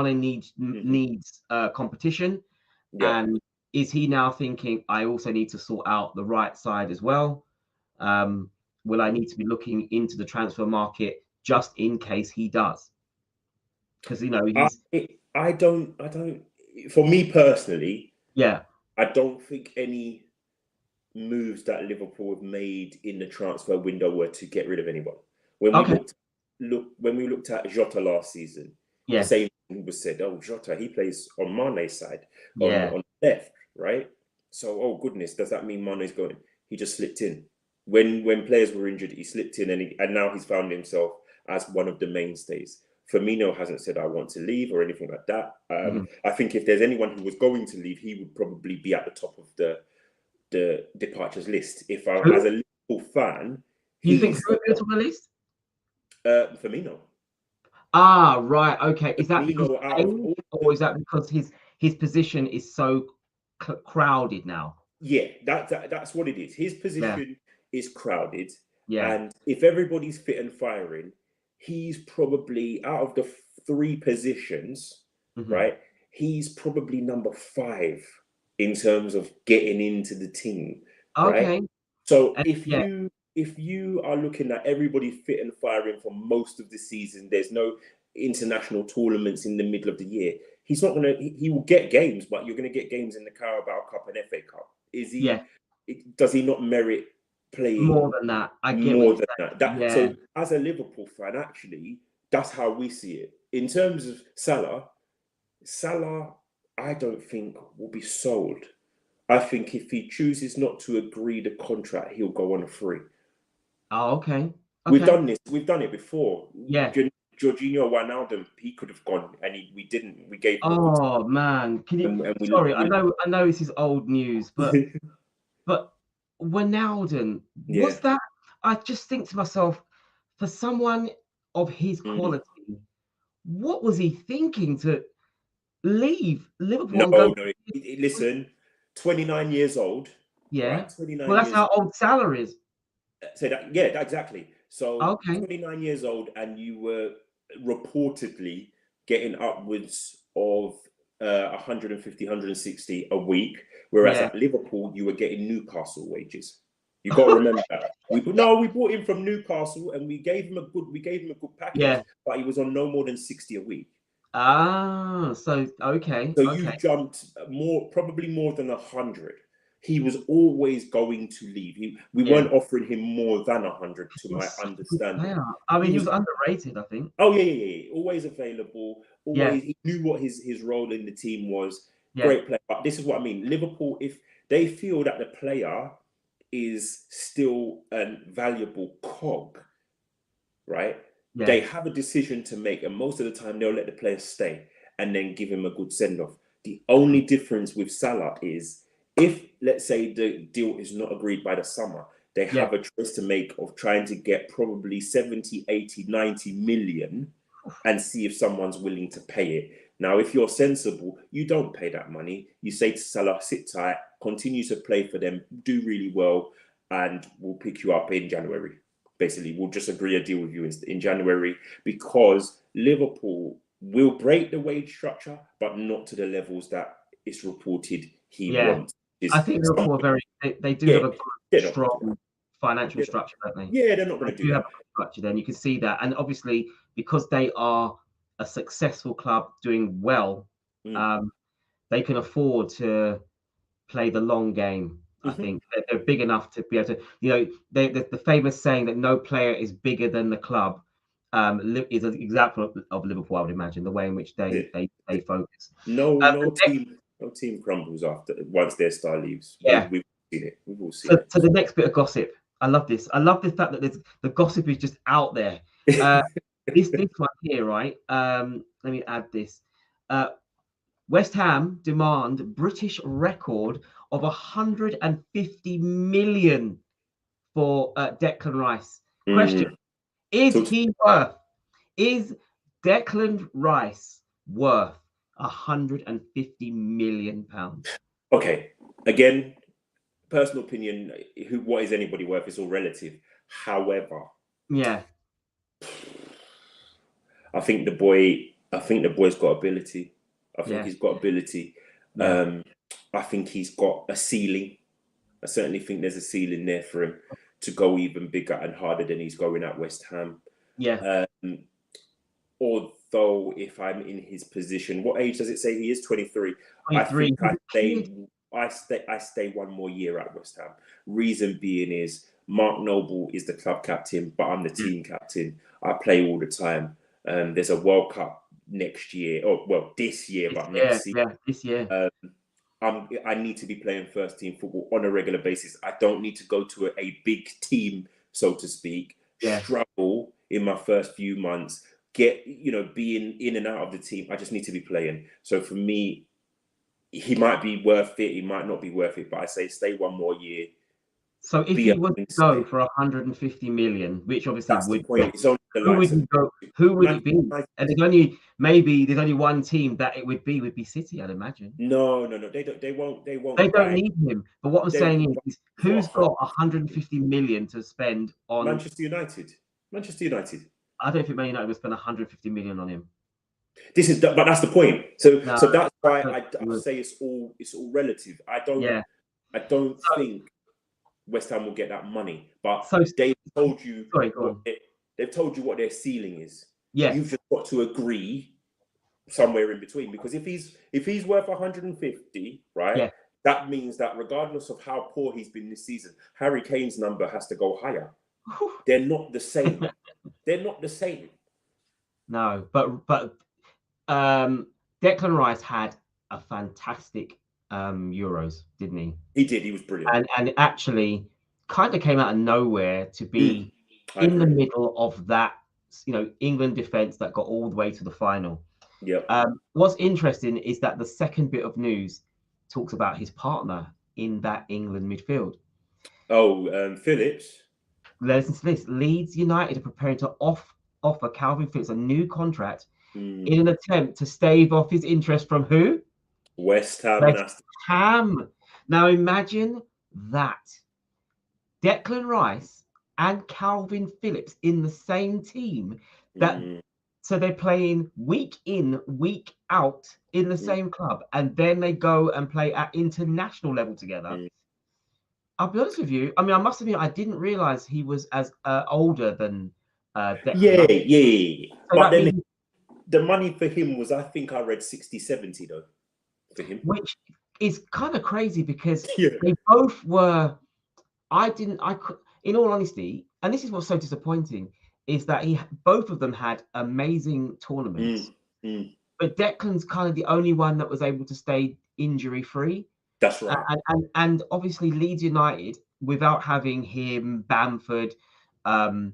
Speaker 1: needs competition, and is he now thinking, I also need to sort out the right side as well? Will I need to be looking into the transfer market just in case he does? Because, you know,
Speaker 2: I don't. For me personally,
Speaker 1: I
Speaker 2: don't think any moves that Liverpool have made in the transfer window were to get rid of anyone. When we looked at Jota last season, the same thing was said. Oh, Jota, he plays on Mane's side, on the left, right? So, oh goodness, does that mean Mane's going? He just slipped in. When players were injured, he slipped in, and now he's found himself as one of the mainstays. Firmino hasn't said I want to leave or anything like that. I think if there's anyone who was going to leave, he would probably be at the top of the departures list. If I, as a Liverpool fan,
Speaker 1: you think who is on the list?
Speaker 2: Firmino.
Speaker 1: Ah, right. Okay. Is that because or is that because his position is so crowded now?
Speaker 2: Yeah, that's what it is. His position is crowded,
Speaker 1: Yeah.
Speaker 2: And if everybody's fit and firing, he's probably out of the 3 positions, right? He's probably number 5 in terms of getting into the team, right?
Speaker 1: Okay.
Speaker 2: So
Speaker 1: And
Speaker 2: if you are looking at everybody fit and firing for most of the season, there's no international tournaments in the middle of the year. He's not gonna. He will get games, but you're gonna get games in the Carabao Cup and FA Cup. Is he?
Speaker 1: yeah,
Speaker 2: Does he not merit
Speaker 1: more
Speaker 2: playing
Speaker 1: than that. I get what
Speaker 2: more
Speaker 1: you're
Speaker 2: than
Speaker 1: saying.
Speaker 2: that?
Speaker 1: Yeah.
Speaker 2: So as a Liverpool fan, actually, that's how we see it. In terms of Salah, I don't think will be sold. I think if he chooses not to agree the contract, he'll go on a free.
Speaker 1: Oh, okay.
Speaker 2: We've
Speaker 1: Okay.
Speaker 2: done this. We've done it before.
Speaker 1: Yeah.
Speaker 2: Jorginho Wijnaldum, he could have gone, and we didn't. We gave him a good
Speaker 1: Oh man, can you?
Speaker 2: and
Speaker 1: Sorry, I know this is old news, but
Speaker 2: we
Speaker 1: Wijnaldum,
Speaker 2: yeah.
Speaker 1: was that? I just think to myself, for someone of his
Speaker 2: Mm.
Speaker 1: quality, what was he thinking to leave Liverpool
Speaker 2: No,
Speaker 1: and go?
Speaker 2: no. Listen, 29 years old,
Speaker 1: Yeah.
Speaker 2: right? 29
Speaker 1: Well, that's
Speaker 2: years
Speaker 1: how
Speaker 2: old.
Speaker 1: old Salah is.
Speaker 2: So exactly. So
Speaker 1: Okay.
Speaker 2: 29 years old, and you were reportedly getting upwards of 150, 160 a week, whereas
Speaker 1: Yeah.
Speaker 2: at Liverpool you were getting Newcastle wages. You got to remember that. We bought him from Newcastle, and we gave him a good package,
Speaker 1: Yeah.
Speaker 2: but he was on no more than 60 a week.
Speaker 1: Ah, so okay.
Speaker 2: So
Speaker 1: Okay.
Speaker 2: you've jumped probably more than 100. He was always going to leave. We
Speaker 1: Yeah.
Speaker 2: weren't offering him more than 100, to
Speaker 1: He was
Speaker 2: my
Speaker 1: such a good
Speaker 2: understanding.
Speaker 1: player. I mean,
Speaker 2: He
Speaker 1: he was
Speaker 2: was,
Speaker 1: underrated, I think.
Speaker 2: oh yeah. Always available.
Speaker 1: Yeah.
Speaker 2: Always, he knew what his role in the team was.
Speaker 1: Yeah.
Speaker 2: Great player. But this is what I mean. Liverpool, if they feel that the player is still a valuable cog, right?
Speaker 1: Yeah.
Speaker 2: They have a decision to make, and most of the time they'll let the player stay and then give him a good send off. The only difference with Salah is if, let's say, the deal is not agreed by the summer, they
Speaker 1: Yeah.
Speaker 2: have a choice to make of trying to get probably 70, 80, 90 million and see if someone's willing to pay it. Now, if you're sensible, you don't pay that money. You say to Salah, sit tight, continue to play for them, do really well, and we'll pick you up in January. Basically, we'll just agree a deal with you in January, because Liverpool will break the wage structure, but not to the levels that it's reported he
Speaker 1: Yeah.
Speaker 2: wants.
Speaker 1: I think Liverpool are they do have a good, strong financial structure, don't they?
Speaker 2: Yeah, they're not going to do
Speaker 1: have
Speaker 2: that.
Speaker 1: a structure then. You can see that. And obviously, because they are a successful club doing well, they can afford to play the long game. I think they're big enough to be able to, the famous saying that no player is bigger than the club is an example of Liverpool, I would imagine, the way in which they focus.
Speaker 2: No team crumbles once their star leaves.
Speaker 1: Yeah.
Speaker 2: We've seen it. We've all seen it.
Speaker 1: So the next bit of gossip. I love this. I love the fact that the gossip is just out there. This one here, right? Let me add this. West Ham demand British record of 150 million for Declan Rice. Question: Is Declan Rice worth 150 million pounds?
Speaker 2: Okay, again, personal opinion. What is anybody worth? It's all relative. However,
Speaker 1: Yeah,
Speaker 2: I think the boy's got ability. I think he's got ability.
Speaker 1: Yeah.
Speaker 2: I think he's got a ceiling. I certainly think there's a ceiling there for him to go even bigger and harder than he's going at West Ham.
Speaker 1: Yeah.
Speaker 2: Although, if I'm in his position, what age does it say he is? 23.
Speaker 1: 23.
Speaker 2: I think I stay one more year at West Ham. Reason being is Mark Noble is the club captain, but I'm the team captain. I play all the time. There's a World Cup next year, this year, but next season.
Speaker 1: Yeah, this year.
Speaker 2: I need to be playing first team football on a regular basis. I don't need to go to a big team, so to speak, struggle in my first few months, being in and out of the team. I just need to be playing. So for me, he might be worth it. He might not be worth it, but I say stay one more year.
Speaker 1: So if
Speaker 2: be
Speaker 1: he
Speaker 2: a
Speaker 1: was to go for 150 million, which obviously
Speaker 2: that's the
Speaker 1: would,
Speaker 2: point. It's only the
Speaker 1: who would
Speaker 2: likes
Speaker 1: he
Speaker 2: of
Speaker 1: go? Who would it
Speaker 2: Manchester
Speaker 1: be?
Speaker 2: United.
Speaker 1: And there's only one team that it would be City, I'd imagine.
Speaker 2: No. They won't
Speaker 1: They don't need him. But what I'm
Speaker 2: they
Speaker 1: saying is
Speaker 2: for
Speaker 1: who's got
Speaker 2: 150
Speaker 1: 150 million to spend on
Speaker 2: Manchester United. Manchester United.
Speaker 1: I don't think Man United would spend 150 million on him.
Speaker 2: But that's the point. So
Speaker 1: No,
Speaker 2: that's why
Speaker 1: I
Speaker 2: I say it's all relative. I don't
Speaker 1: So,
Speaker 2: think West Ham will get that money, but
Speaker 1: so
Speaker 2: they've told you
Speaker 1: sorry, go on.
Speaker 2: they've told you what their ceiling is.
Speaker 1: Yes.
Speaker 2: You've just got to agree somewhere in between, because if he's worth 150, right?
Speaker 1: Yeah.
Speaker 2: That means that regardless of how poor he's been this season, Harry Kane's number has to go higher. They're not the same. They're not the same.
Speaker 1: No, but Declan Rice had a fantastic Euros, didn't he?
Speaker 2: He did. He was brilliant.
Speaker 1: And actually kind of came out of nowhere to be in the middle of that, England defense that got all the way to the final.
Speaker 2: Yeah.
Speaker 1: What's interesting is that the second bit of news talks about his partner in that England midfield.
Speaker 2: Oh, Phillips.
Speaker 1: Listen to this. Leeds United are preparing to offer Calvin Phillips a new contract in an attempt to stave off his interest from who?
Speaker 2: West Ham.
Speaker 1: West Ham. Now imagine that. Declan Rice and Calvin Phillips in the same team. So they're playing week in, week out in the same club, and then they go and play at international level together. I'll be honest with you. I mean, I must admit, I didn't realize he was as older than Declan.
Speaker 2: Yeah.
Speaker 1: So
Speaker 2: but then the money for him was, I think I read 60, 70 though for him.
Speaker 1: Which is kind of crazy because they both were. In all honesty, and this is what's so disappointing, is that both of them had amazing tournaments. But Declan's kind of the only one that was able to stay injury free.
Speaker 2: That's right.
Speaker 1: And obviously Leeds United, without having him, Bamford, and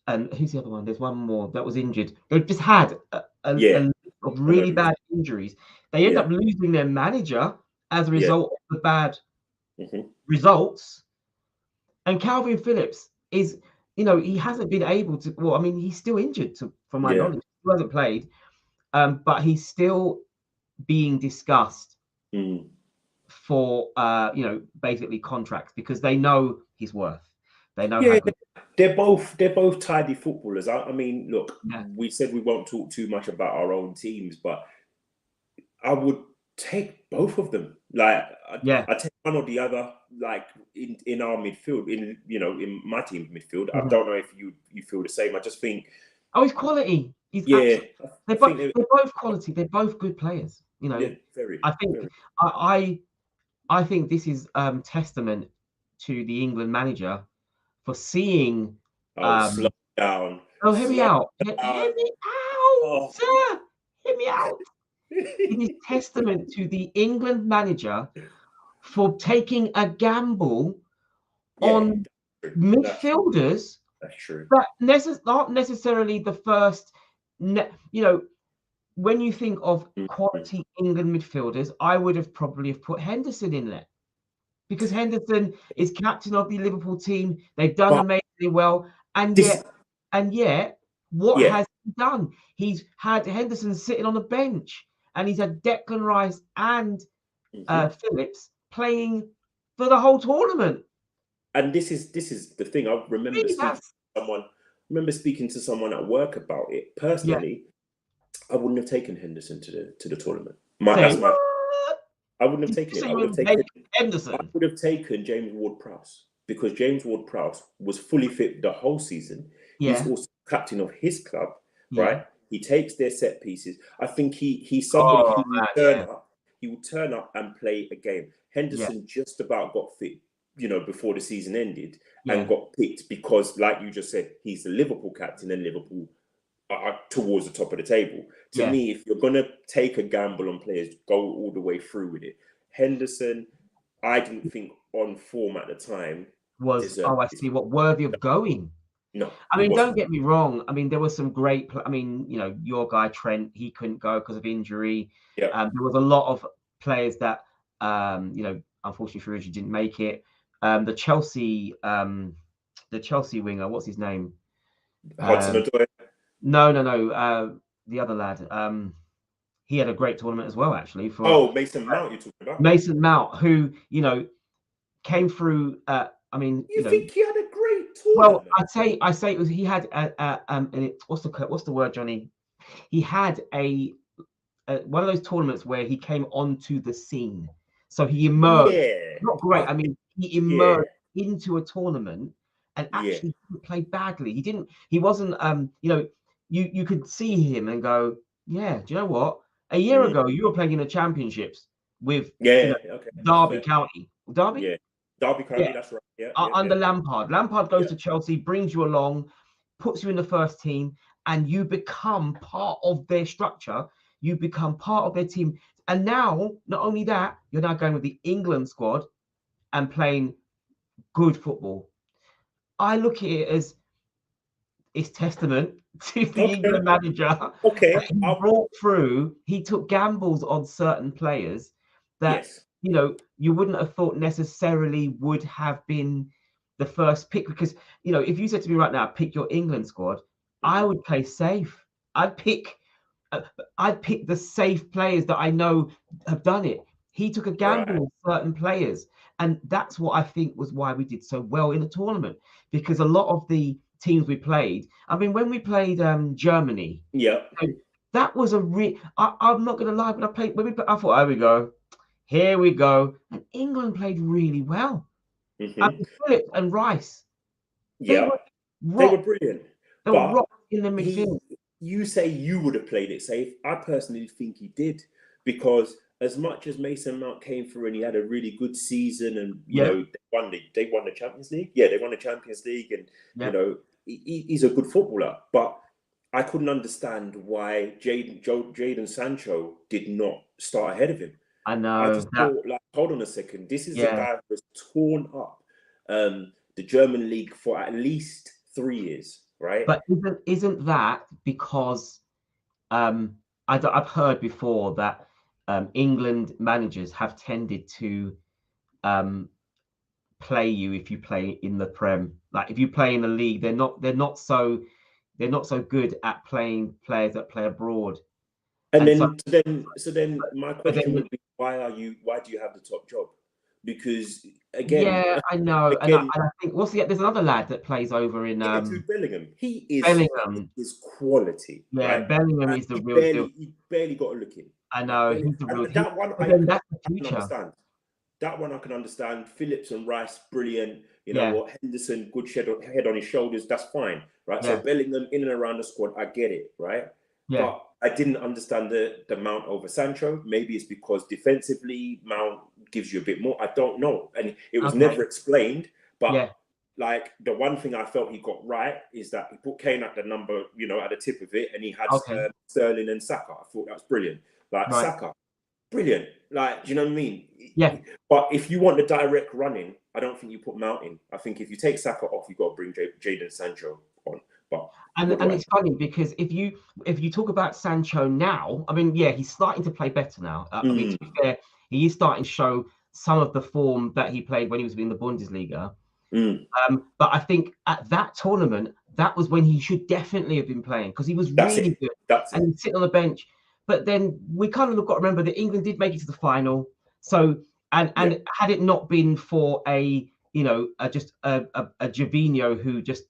Speaker 1: who's the other one? There's one more that was injured. They've just had a list of really bad injuries. They end up losing their manager as a result of the bad results. And Calvin Phillips is, he hasn't been able to. Well, I mean, he's still injured, from my knowledge. He hasn't played, but he's still being discussed for, basically contracts, because they know his worth. They know how good.
Speaker 2: They're both tidy footballers. I mean, look, we said we won't talk too much about our own teams, but I would take both of them. Like, I take one or the other. Like in our midfield, in my team's midfield. I don't know if you feel the same. I just think,
Speaker 1: he's quality. They're both quality. They're both good players.
Speaker 2: Very.
Speaker 1: I think
Speaker 2: very.
Speaker 1: I think this is testament to the England manager for seeing.
Speaker 2: Slow down.
Speaker 1: Oh, hear me out. Hear me out, sir. Hear me out. It is testament to the England manager for taking a gamble on midfielders.
Speaker 2: That's true.
Speaker 1: That not necessarily the first. When you think of quality England midfielders, I would have probably put Henderson in there, because Henderson is captain of the Liverpool team. They've done amazingly well, and yet, what has he done? He's had Henderson sitting on the bench, and he's had Declan Rice and Phillips playing for the whole tournament.
Speaker 2: And this is the thing. I remember speaking to someone at work about it. Personally, I wouldn't have taken Henderson to the tournament. I wouldn't have taken it. I would have taken James Ward-Prowse, because James Ward-Prowse was fully fit the whole season. He's also captain of his club, right? He takes their set pieces. I think he's somebody he will turn up and play a game. Henderson just about got fit, before the season ended, and got picked because, like you just said, he's the Liverpool captain, and Liverpool are towards the top of the table. To me, if you're going to take a gamble on players, go all the way through with it. Henderson, I didn't think on form at the time
Speaker 1: was worthy of going.
Speaker 2: No,
Speaker 1: I mean, don't get me wrong. I mean, there was some great. Your guy Trent, he couldn't go because of injury. There was a lot of players that, unfortunately for injury, didn't make it. the Chelsea winger. What's his name?
Speaker 2: Hudson-Odoi.
Speaker 1: No. The other lad. He had a great tournament as well, actually.
Speaker 2: Mason Mount, you're talking about.
Speaker 1: Mason Mount, who came through. I mean,
Speaker 2: you think he had a great tournament?
Speaker 1: Well, I say it was. He had what's the word, Johnny? He had one of those tournaments where he came onto the scene, so he emerged.
Speaker 2: Yeah,
Speaker 1: not great. I mean, he emerged into a tournament and actually didn't play badly. He didn't. He wasn't. You could see him and go, yeah. Do you know what? A year ago, you were playing in the championships with Derby County. Derby?
Speaker 2: Yeah. Derby County, that's right. Yeah.
Speaker 1: Under Lampard. Lampard goes to Chelsea, brings you along, puts you in the first team, and you become part of their structure. You become part of their team. And now, not only that, you're now going with the England squad and playing good football. I look at it as it's testament to the England manager.
Speaker 2: Okay.
Speaker 1: He brought through, he took gambles on certain players that you wouldn't have thought necessarily would have been the first pick. Because if you said to me right now, pick your England squad, I would play safe. I'd pick the safe players that I know have done it. He took a gamble on certain players, and that's what I think was why we did so well in the tournament. Because a lot of the teams we played, I mean, when we played Germany, that was I'm not going to lie, but I thought, here we go, and England played really well. Phillips and Rice,
Speaker 2: they were brilliant.
Speaker 1: They were rock in the midfield.
Speaker 2: You say you would have played it safe. I personally think he did, because as much as Mason Mount came through and he had a really good season, and they won the Champions League. Yeah, they won the Champions League, and he's a good footballer. But I couldn't understand why Jadon Sancho did not start ahead of him.
Speaker 1: I know.
Speaker 2: I just thought, hold on a second. This is a guy who has torn up the German league for at least 3 years, right?
Speaker 1: But isn't that because I've heard before that England managers have tended to play you if you play in the Prem. Like if you play in the league, they're not so good at playing players that play abroad.
Speaker 2: And then my question would be, why do you have the top job? Because again,
Speaker 1: I know, and I think there's another lad that plays over in
Speaker 2: Bellingham.
Speaker 1: Bellingham
Speaker 2: is quality.
Speaker 1: Yeah,
Speaker 2: right?
Speaker 1: Bellingham is the real deal.
Speaker 2: You barely got to look in.
Speaker 1: I know, he's the real
Speaker 2: that one I can understand. That one I can understand. Phillips and Rice, brilliant. You know what? Henderson, good head on his shoulders. That's fine, right? So Bellingham in and around the squad, I get it, right?
Speaker 1: Yeah.
Speaker 2: But I didn't understand the Mount over Sancho. Maybe it's because defensively Mount gives you a bit more. I don't know, and it was never explained. But like the one thing I felt he got right is that he put Kane at the number, at the tip of it, and he had Sterling and Saka. I thought that was brilliant. Like Saka, brilliant. Like, do you know what I mean?
Speaker 1: Yeah.
Speaker 2: But if you want the direct running, I don't think you put Mount in. I think if you take Saka off, you've got to bring Jadon Sancho on. But
Speaker 1: and it's funny because if you talk about Sancho now, I mean, he's starting to play better now. I mean, to be fair, he is starting to show some of the form that he played when he was in the Bundesliga. But I think at that tournament, that was when he should definitely have been playing, because he was really good. And he's sitting on the bench. But then we kind of got to remember that England did make it to the final. So and had it not been for a Gervinho who just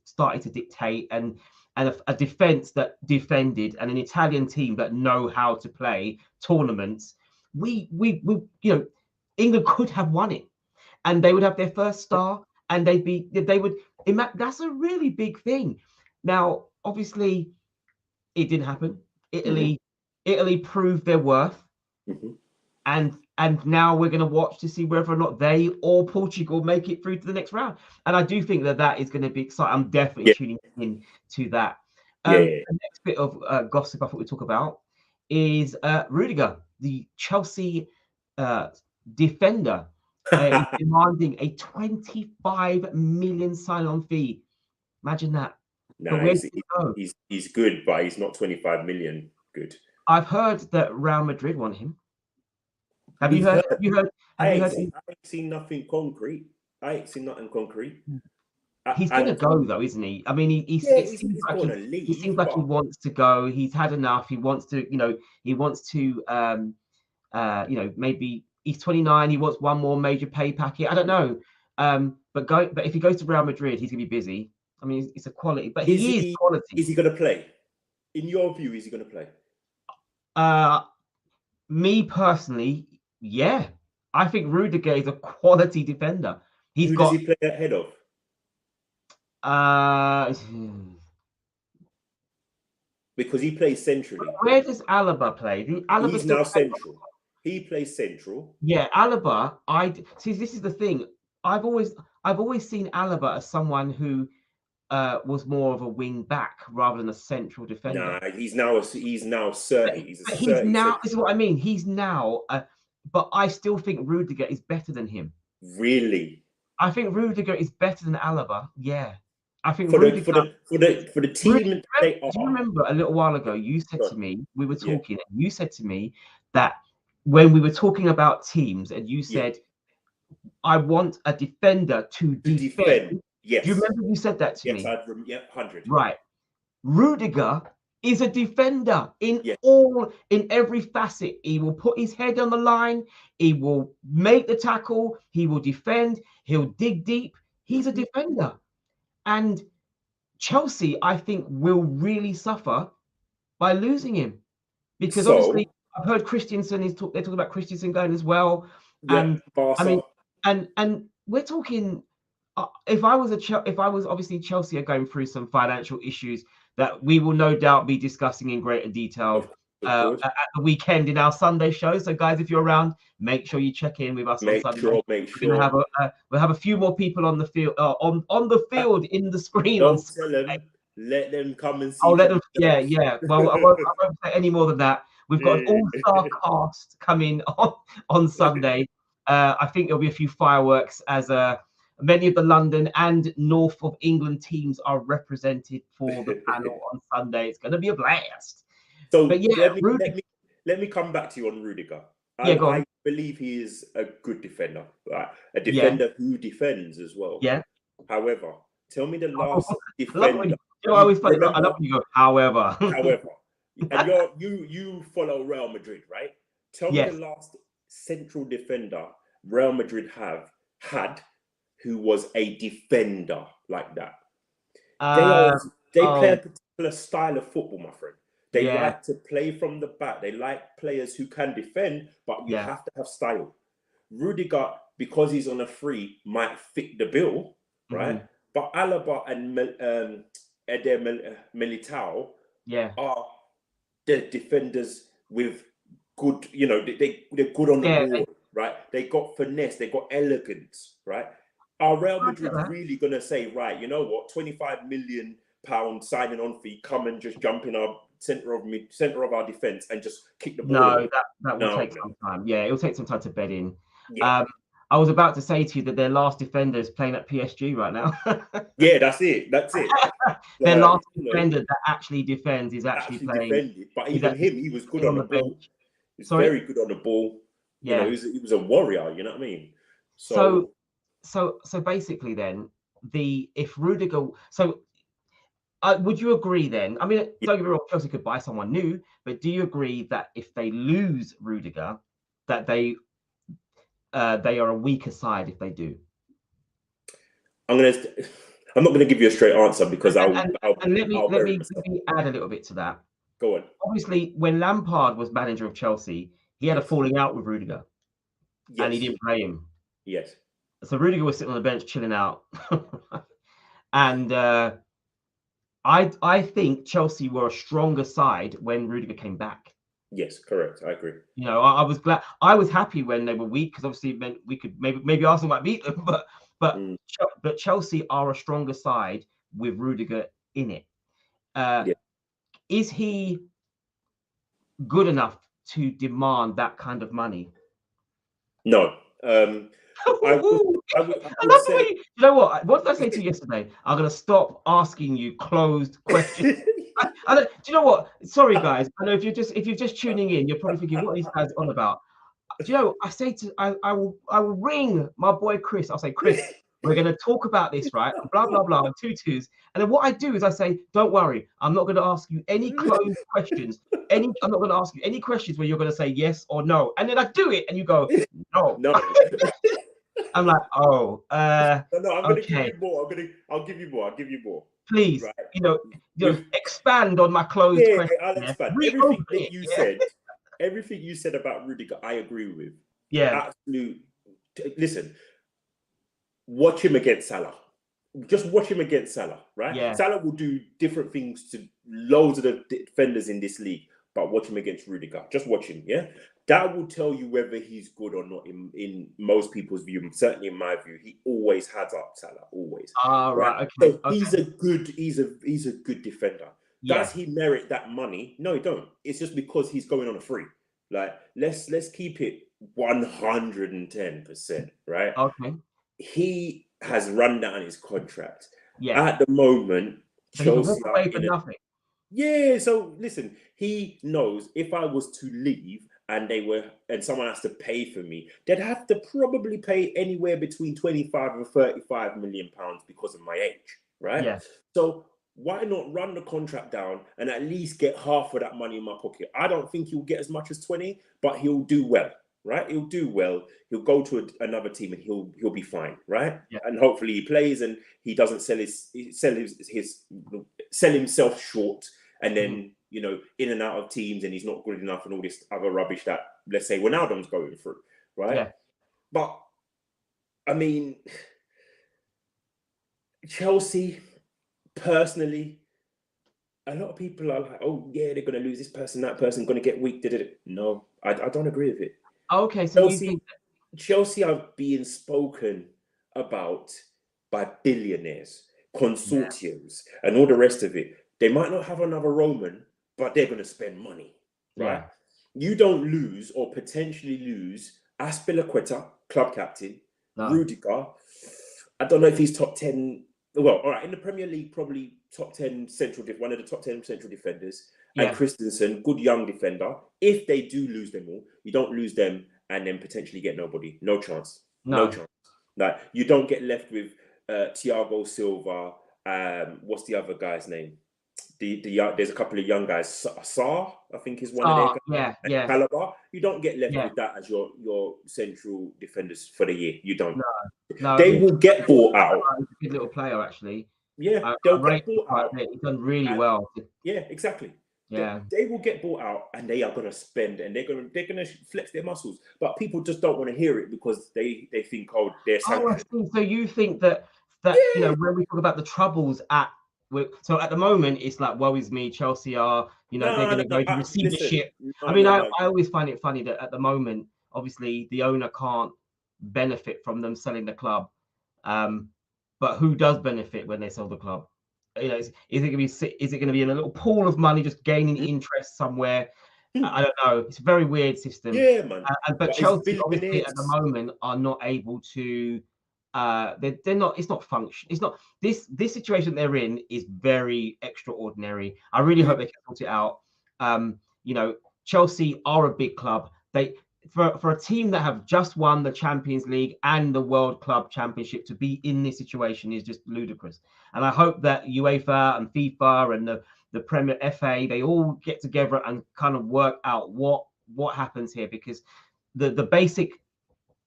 Speaker 1: started to dictate, and a defense that defended, and an Italian team that know how to play tournaments, we England could have won it, and they would have their first star, and that's a really big thing. Now, obviously, it didn't happen. Italy proved their worth, and now we're going to watch to see whether or not they or Portugal make it through to the next round. And I do think that is going to be exciting. I'm definitely tuning in to that. The next bit of gossip I thought we'd talk about is Rudiger, the Chelsea defender, demanding a 25 million sign-on fee. Imagine that.
Speaker 2: He's good, but he's not 25 million good.
Speaker 1: I've heard that Real Madrid want him. Have you
Speaker 2: We've
Speaker 1: heard?
Speaker 2: heard.
Speaker 1: Have you heard? Have you heard?
Speaker 2: I ain't seen nothing concrete. I ain't seen nothing concrete.
Speaker 1: He's gonna
Speaker 2: And
Speaker 1: go though, isn't he? I mean,
Speaker 2: yeah,
Speaker 1: it seems
Speaker 2: he's
Speaker 1: like
Speaker 2: going to
Speaker 1: he seems
Speaker 2: leave,
Speaker 1: like he
Speaker 2: but
Speaker 1: wants to go. He's had enough. He wants to, he wants to, maybe he's 29. He wants one more major pay packet. I don't know. But if he goes to Real Madrid, he's gonna be busy. I mean, it's a quality, but he is quality.
Speaker 2: is he going to play? In your view, is he going to play?
Speaker 1: Me personally, yeah, I think Rudiger is a quality defender.
Speaker 2: Who does he play ahead of? Because he plays centrally.
Speaker 1: Where does Alaba play?
Speaker 2: He's now central. He plays central.
Speaker 1: Yeah, Alaba. See. This is the thing. I've always seen Alaba as someone who was more of a wing back rather than a central defender.
Speaker 2: Nah, he's now 30.
Speaker 1: He's now. This is what I mean. He's now. But I still think Rudiger is better than him.
Speaker 2: Really?
Speaker 1: I think Rudiger is better than Alaba. Yeah. I think
Speaker 2: for
Speaker 1: Rudiger,
Speaker 2: the team.
Speaker 1: Do you remember a little while ago you said to me, we were talking, and you said to me that when we were talking about teams, and you said, I want a defender to defend.
Speaker 2: Yes.
Speaker 1: Do you remember you said that to me?
Speaker 2: Yes, 100.
Speaker 1: Right. Rudiger is a defender in every facet. He will put his head on the line. He will make the tackle. He will defend. He'll dig deep. He's a defender. And Chelsea, I think, will really suffer by losing him, because obviously I've heard Christensen they're talking about Christensen going as well. And
Speaker 2: Barca.
Speaker 1: I mean, and we're talking. If I was obviously Chelsea are going through some financial issues that we will no doubt be discussing in greater detail at the weekend in our Sunday show. So guys, if you're around, make sure you check in with us on Sunday.
Speaker 2: Make sure.
Speaker 1: We'll have a few more people on the field on the field in the screen.
Speaker 2: Don't tell them. Let them come and see.
Speaker 1: I'll let them. Yeah. Well, I won't say any more than that. We've got an all-star cast coming on Sunday. I think there'll be a few fireworks as many of the London and North of England teams are represented for the panel on Sunday. It's going to be a blast.
Speaker 2: So let me come back to you on Rudiger. I believe he is a good defender, right? A defender who defends as well.
Speaker 1: Yeah.
Speaker 2: However, tell me the last defender.
Speaker 1: I love when you go, however.
Speaker 2: And you follow Real Madrid, right? Tell me the last central defender Real Madrid had who was a defender like that. They play a particular style of football, my friend. They like to play from the back. They like players who can defend, but you have to have style. Rudiger, because he's on a free, might fit the bill, right? Mm-hmm. But Alaba and Eder Militao are the defenders with good, they're good on the ball, right? They got finesse, they got elegance, right? Are Real Madrid really going to say, right, you know what, £25 million signing on fee, come and just jump in our center of our defense and just kick the ball?
Speaker 1: No, that will take some time. Yeah, it will take some time to bed in. Yeah. I was about to say to you that their last defender is playing at PSG right now.
Speaker 2: Yeah, that's it.
Speaker 1: Their last defender that actually defends is actually playing. Defended,
Speaker 2: but even him, he was good on the ball. He's very good on the ball. Yeah, he was a warrior. You know what I mean?
Speaker 1: So basically, then if Rudiger, would you agree then? I mean, don't get me wrong, Chelsea could buy someone new, but do you agree that if they lose Rudiger, that they are a weaker side if they do?
Speaker 2: I'm not gonna give you a straight answer because
Speaker 1: let me add a little bit to that.
Speaker 2: Go on.
Speaker 1: Obviously, when Lampard was manager of Chelsea, he had a falling out with Rudiger, and he didn't play him.
Speaker 2: Yes.
Speaker 1: So Rudiger was sitting on the bench chilling out, and I think Chelsea were a stronger side when Rudiger came back.
Speaker 2: Yes, correct. I agree.
Speaker 1: I was glad. I was happy when they were weak because obviously it meant we could maybe Arsenal might beat them, but Chelsea are a stronger side with Rudiger in it. Is he good enough to demand that kind of money?
Speaker 2: No. I
Speaker 1: love the way you know what? What did I say to you yesterday? I'm gonna stop asking you closed questions. Do you know what? Sorry, guys. I know if you're just tuning in, you're probably thinking, what are these guys on about? Do you know, I will ring my boy Chris. I'll say, Chris, we're going to talk about this, right? And blah, blah, blah, and tutus. And then what I do is I say, don't worry, I'm not going to ask you any closed questions. I'm not going to ask you any questions where you're going to say yes or no. And then I do it and you go, no.
Speaker 2: No.
Speaker 1: I'm like, oh,
Speaker 2: No, I'm going to give
Speaker 1: okay.
Speaker 2: you more. I'll give you more. I'll give you more.
Speaker 1: Please,
Speaker 2: Right.
Speaker 1: Expand on my closed question.
Speaker 2: I'll expand. Everything you said about Rudiger, I agree with.
Speaker 1: Yeah.
Speaker 2: Absolute. Listen, watch him against Salah. Just watch him against Salah, right?
Speaker 1: Yeah.
Speaker 2: Salah will do different things to loads of the defenders in this league, but watch him against Rudiger. Just watch him, yeah? That will tell you whether he's good or not in most people's view. Certainly in my view, he always has up Salah, always.
Speaker 1: Right.
Speaker 2: So
Speaker 1: okay.
Speaker 2: he's a good defender.
Speaker 1: Yeah.
Speaker 2: Does he merit that money? No, he don't. It's just because he's going on a free. Like, let's keep it 110%, right?
Speaker 1: Okay.
Speaker 2: He has run down his contract.
Speaker 1: Yeah.
Speaker 2: At the moment,
Speaker 1: So
Speaker 2: Chelsea
Speaker 1: walk away for nothing.
Speaker 2: Yeah, so listen, he knows if I was to leave and someone has to pay for me, they'd have to probably pay anywhere between 25 and 35 million pounds because of my age, right?
Speaker 1: Yeah.
Speaker 2: So why not run the contract down and at least get half of that money in my pocket? I don't think he'll get as much as 20, but he'll do well, right? He'll do well. He'll go to another team and he'll be fine, right?
Speaker 1: Yeah.
Speaker 2: And hopefully he plays and he doesn't sell himself short and then in and out of teams and he's not good enough and all this other rubbish that, let's say, Ronaldo's going through, right?
Speaker 1: Yeah.
Speaker 2: But I mean, Chelsea, personally, a lot of people are like, oh yeah, they're going to lose this person, that person, going to get weak. No, I don't agree with it.
Speaker 1: Okay, so
Speaker 2: Chelsea are being spoken about by billionaires, consortiums, and all the rest of it. They might not have another Roman, but they're going to spend money, right? Yeah. You don't lose or potentially lose Aspilicueta, club captain, Rudiger. I don't know if he's top 10. Well, all right, in the Premier League, probably top 10 one of the top 10 central defenders. Yeah. And Christensen, good young defender. If they do lose them all, you don't lose them and then potentially get nobody. No chance. No chance. Like, you don't get left with Thiago Silva. What's the other guy's name? There's a couple of young guys. Sarr, I think, is one of their guys.
Speaker 1: Yeah.
Speaker 2: Calabar. You don't get left with that as your central defenders for the year. You don't.
Speaker 1: No.
Speaker 2: They will get bought out.
Speaker 1: He's a good little player, actually.
Speaker 2: Yeah, they'll get bought out.
Speaker 1: He's done really well.
Speaker 2: Yeah, exactly.
Speaker 1: Yeah,
Speaker 2: they will get bought out, and they are going to spend, and they're going to flex their muscles. But people just don't want to hear it because they think, oh, they're.
Speaker 1: I see. So you think that when we talk about the troubles so at the moment it's like, woe is me, Chelsea are, they're going to go to receivership. I always find it funny that at the moment, obviously, the owner can't benefit from them selling the club, but who does benefit when they sell the club? Is it going to be in a little pool of money just gaining interest somewhere? I don't know. It's a very weird system.
Speaker 2: Yeah, man.
Speaker 1: But Chelsea obviously at the moment are not able to. They're not. It's not function. It's not this situation they're in is very extraordinary. I really hope they can sort it out. Chelsea are a big club. For a team that have just won the Champions League and the World Club Championship to be in this situation is just ludicrous. And I hope that UEFA and FIFA and the Premier FA, they all get together and kind of work out what happens here, because the basic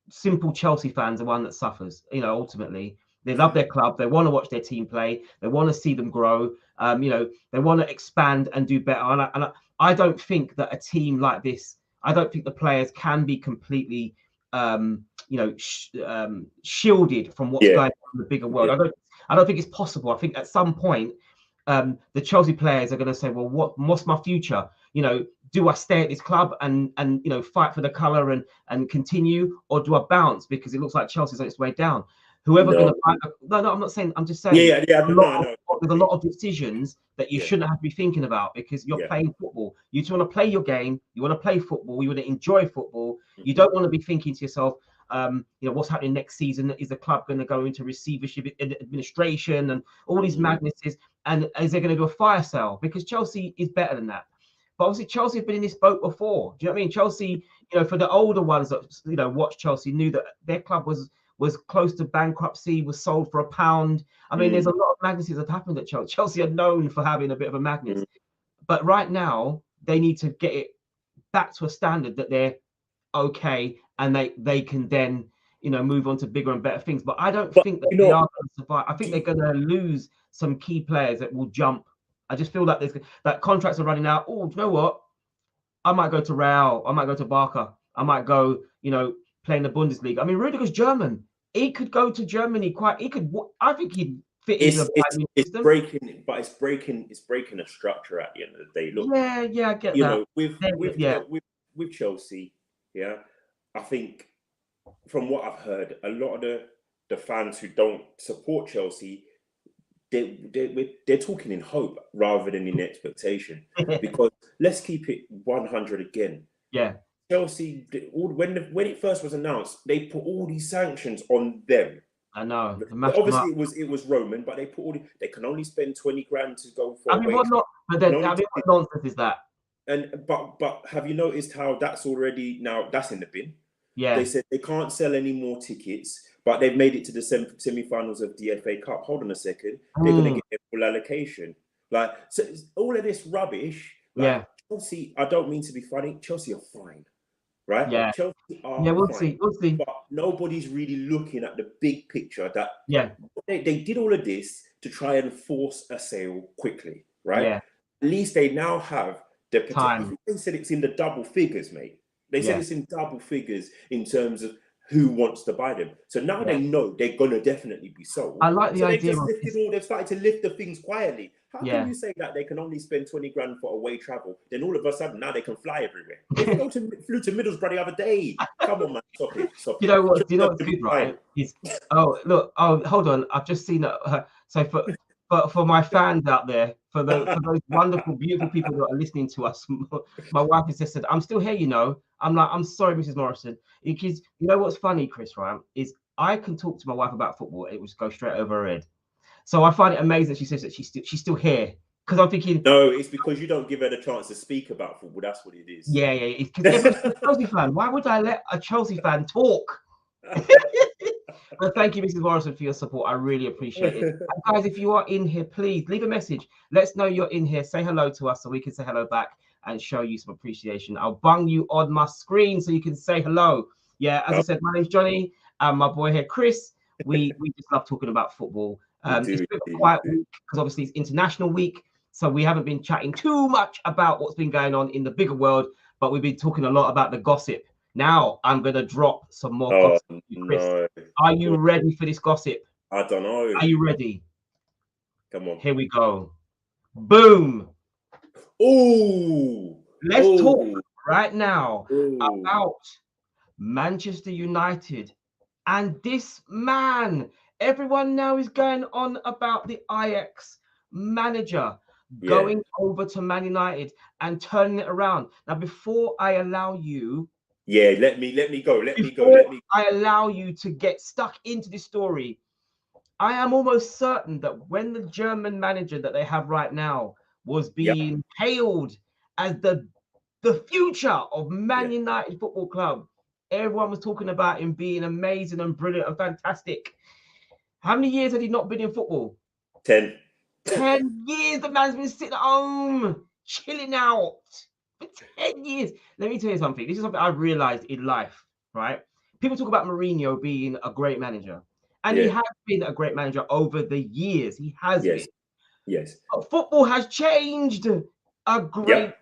Speaker 1: simple Chelsea fans are one that suffers. Ultimately, they love their club. They want to watch their team play. They want to see them grow. They want to expand and do better. And I don't think that a team like this, I don't think the players can be completely, shielded from what's going on in the bigger world.
Speaker 2: Yeah.
Speaker 1: I don't think it's possible. I think at some point, the Chelsea players are going to say, well, what's my future? Do I stay at this club and fight for the colour and continue, or do I bounce because it looks like Chelsea's on its way down? Whoever going to fight? No, I'm not saying. I'm just saying.
Speaker 2: Yeah.
Speaker 1: There's a lot of decisions that you shouldn't have to be thinking about because you're playing football. You just want to play your game. You want to play football. You want to enjoy football. You don't want to be thinking to yourself, what's happening next season? Is the club going to go into receivership administration and all these madnesses? And is they going to do a fire sale? Because Chelsea is better than that. But obviously, Chelsea have been in this boat before. Do you know what I mean? Chelsea, for the older ones that watched Chelsea, knew that their club was close to bankruptcy, was sold for £1. I mean, there's a lot of madnesses that happened at Chelsea. Chelsea are known for having a bit of a madness, but right now they need to get it back to a standard that they're okay, and they can then move on to bigger and better things. But I don't think that they are going to survive. I think they're going to lose some key players that will jump. I just feel like that contracts are running out. Oh, do you know what? I might go to Real. I might go to Barca. I might go, play in the Bundesliga. I mean, Rudiger's German. He could go to Germany I think he'd fit into the system.
Speaker 2: It's breaking a structure at the end of the day. Look,
Speaker 1: yeah, I get that.
Speaker 2: With Chelsea, I think from what I've heard, a lot of the fans who don't support Chelsea, they're talking in hope rather than in expectation. Because let's keep it 100 again.
Speaker 1: Yeah.
Speaker 2: Chelsea, when it first was announced, they put all these sanctions on them.
Speaker 1: I know.
Speaker 2: Obviously, it was Roman, but they can only spend 20 grand to go for.
Speaker 1: What nonsense is that?
Speaker 2: But have you noticed how that's already that's in the bin?
Speaker 1: Yeah.
Speaker 2: They said they can't sell any more tickets, but they've made it to the semi-finals of the FA Cup. Hold on a second, they're going to get their full allocation. So all of this rubbish. Chelsea, I don't mean to be funny. Chelsea are fine, right?
Speaker 1: Yeah.
Speaker 2: Chelsea are
Speaker 1: we'll
Speaker 2: fine.
Speaker 1: see.
Speaker 2: But nobody's really looking at the big picture. That they did all of this to try and force a sale quickly, right?
Speaker 1: Yeah.
Speaker 2: At least they now have the
Speaker 1: time.
Speaker 2: They said it's in the double figures, mate. They said it's in double figures in terms of who wants to buy them. So now they know they're going to definitely be sold.
Speaker 1: I like the idea.
Speaker 2: They've started to lift the things quietly. How can you say that they can only spend 20 grand for away travel? Then all of a sudden now they can fly everywhere. They flew to Middlesbrough the other day. Come on, man. Stop it.
Speaker 1: You know what's good, right? Hold on. I've just seen that. So for my fans out there, for those wonderful, beautiful people that are listening to us, my wife has just said, I'm still here, I'm like, I'm sorry, Mrs. Morrison. Because you know what's funny, Chris, right? Is I can talk to my wife about football, it would go straight over her head. So I find it amazing that she says that she's still here. Because I'm thinking,
Speaker 2: no, it's because you don't give her the chance to speak about football. That's what it is.
Speaker 1: Yeah. Because a Chelsea fan. Why would I let a Chelsea fan talk? But thank you, Mrs. Morrison, for your support. I really appreciate it. And guys, if you are in here, please leave a message. Let's know you're in here. Say hello to us so we can say hello back and show you some appreciation. I'll bung you on my screen so you can say hello. Yeah, as I said, my name's Johnny and my boy here, Chris. We just love talking about football. It's been a quiet week because obviously it's International Week. So we haven't been chatting too much about what's been going on in the bigger world, but we've been talking a lot about the gossip. Now I'm going to drop some more gossip. Chris, are you ready for this gossip?
Speaker 2: I don't know.
Speaker 1: Are you ready?
Speaker 2: Come on.
Speaker 1: Here we go. Boom.
Speaker 2: Ooh.
Speaker 1: Let's talk right now about Manchester United and this man. Everyone now is going on about the Ajax manager going over to Man United and turning it around. Now, before I allow you,
Speaker 2: let me go.
Speaker 1: I allow you to get stuck into this story. I am almost certain that when the German manager that they have right now was being hailed as the future of Man United Football Club, everyone was talking about him being amazing and brilliant and fantastic. How many years had he not been in football?
Speaker 2: 10.
Speaker 1: 10 years the man's been sitting at home, chilling out for 10 years. Let me tell you something. This is something I've realized in life, right? People talk about Mourinho being a great manager. And he has been a great manager over the years. He has been.
Speaker 2: Yes.
Speaker 1: But football has changed a great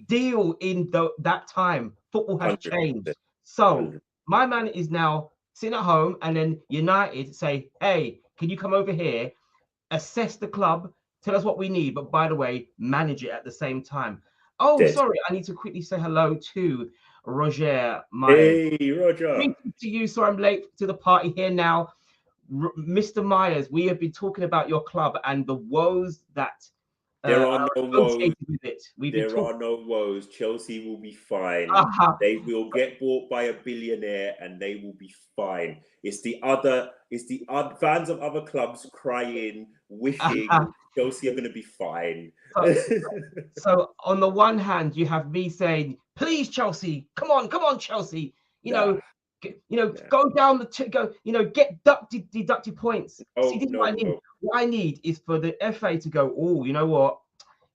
Speaker 1: deal in that time. Football has 100%. Changed. So my man is now sitting at home, and then United say, hey, can you come over here, assess the club, tell us what we need, but by the way, manage it at the same time. Oh, sorry, I need to quickly say hello to Roger Myers.
Speaker 2: Hey, Roger.
Speaker 1: Greetings to you. Sorry, I'm late to the party here now. Mr. Myers, we have been talking about your club and the woes that
Speaker 2: There are no woes.
Speaker 1: with it.
Speaker 2: There are no woes. Chelsea will be fine. They will get bought by a billionaire, and they will be fine. It's the fans of other clubs crying, wishing Chelsea are going to be fine.
Speaker 1: So on the one hand, you have me saying, "Please, Chelsea, come on, Chelsea. Go down get deducted points."
Speaker 2: Oh,
Speaker 1: See, this is
Speaker 2: no,
Speaker 1: what I need.
Speaker 2: no.
Speaker 1: What I need is for the FA to go, "Oh, you know what?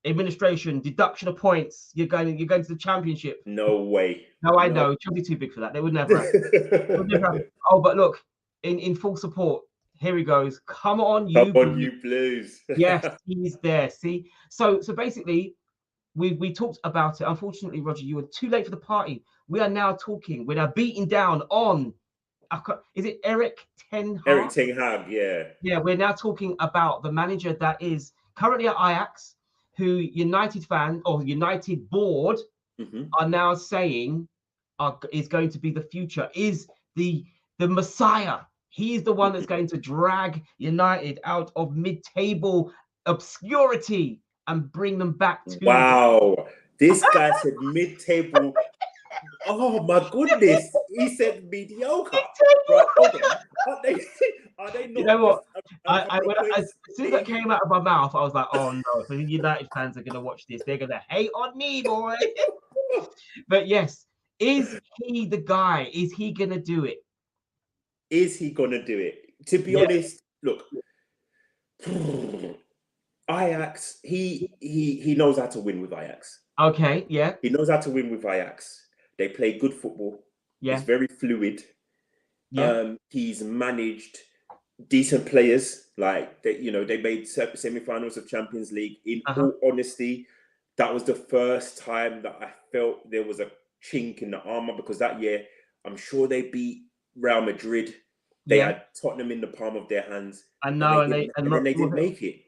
Speaker 1: Administration, deduction of points. You're going to the championship."
Speaker 2: No way.
Speaker 1: No, I know. Chelsea's too big for that. They would never happen. Oh, but look, in full support. Here he goes. Come on, you
Speaker 2: Blues.
Speaker 1: Yes, he's there. See, so basically, we talked about it. Unfortunately, Roger, you were too late for the party. We are now talking. We're now beating down on. Is it Erik ten Hag?
Speaker 2: Erik ten Hag, yeah.
Speaker 1: Yeah, we're now talking about the manager that is currently at Ajax, who United fan or United board are now saying is going to be the future, is the Messiah. He is the one that's going to drag United out of mid-table obscurity and bring them back to.
Speaker 2: Wow, this guy said mid-table. Oh my goodness, he said mediocre. Right, hold on. Are they not?
Speaker 1: You know what? As soon as that came out of my mouth, I was like, "Oh no!" So the United fans are going to watch this. They're going to hate on me, boy. But yes, is he the guy? Is he going to do it?
Speaker 2: Is he going to do it? To be honest, look, Ajax. He knows how to win with Ajax.
Speaker 1: Okay, yeah.
Speaker 2: He knows how to win with Ajax. They play good football.
Speaker 1: Yeah.
Speaker 2: It's very fluid.
Speaker 1: Yeah.
Speaker 2: He's managed decent players. Like they made semi-finals of Champions League. In all honesty, that was the first time that I felt there was a chink in the armor, because that year I'm sure they beat Real Madrid. They had Tottenham in the palm of their hands.
Speaker 1: I know,
Speaker 2: and then they didn't make it.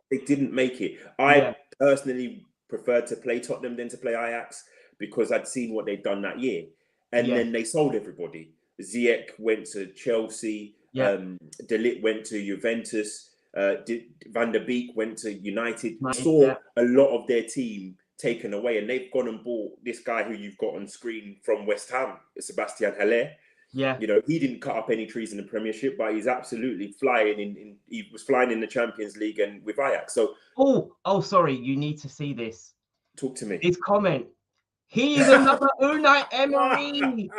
Speaker 2: They didn't make it. I personally preferred to play Tottenham than to play Ajax, because I'd seen what they'd done that year. And then they sold everybody. Ziyech went to Chelsea. De Ligt went to Juventus. Van der Beek went to United. Saw a lot of their team taken away, and they've gone and bought this guy who you've got on screen from West Ham, Sebastian Haller.
Speaker 1: Yeah,
Speaker 2: he didn't cut up any trees in the Premiership, but he's absolutely flying he was flying in the Champions League and with Ajax. So
Speaker 1: sorry, you need to see this.
Speaker 2: Talk to me.
Speaker 1: His comment. He's another Unai Emery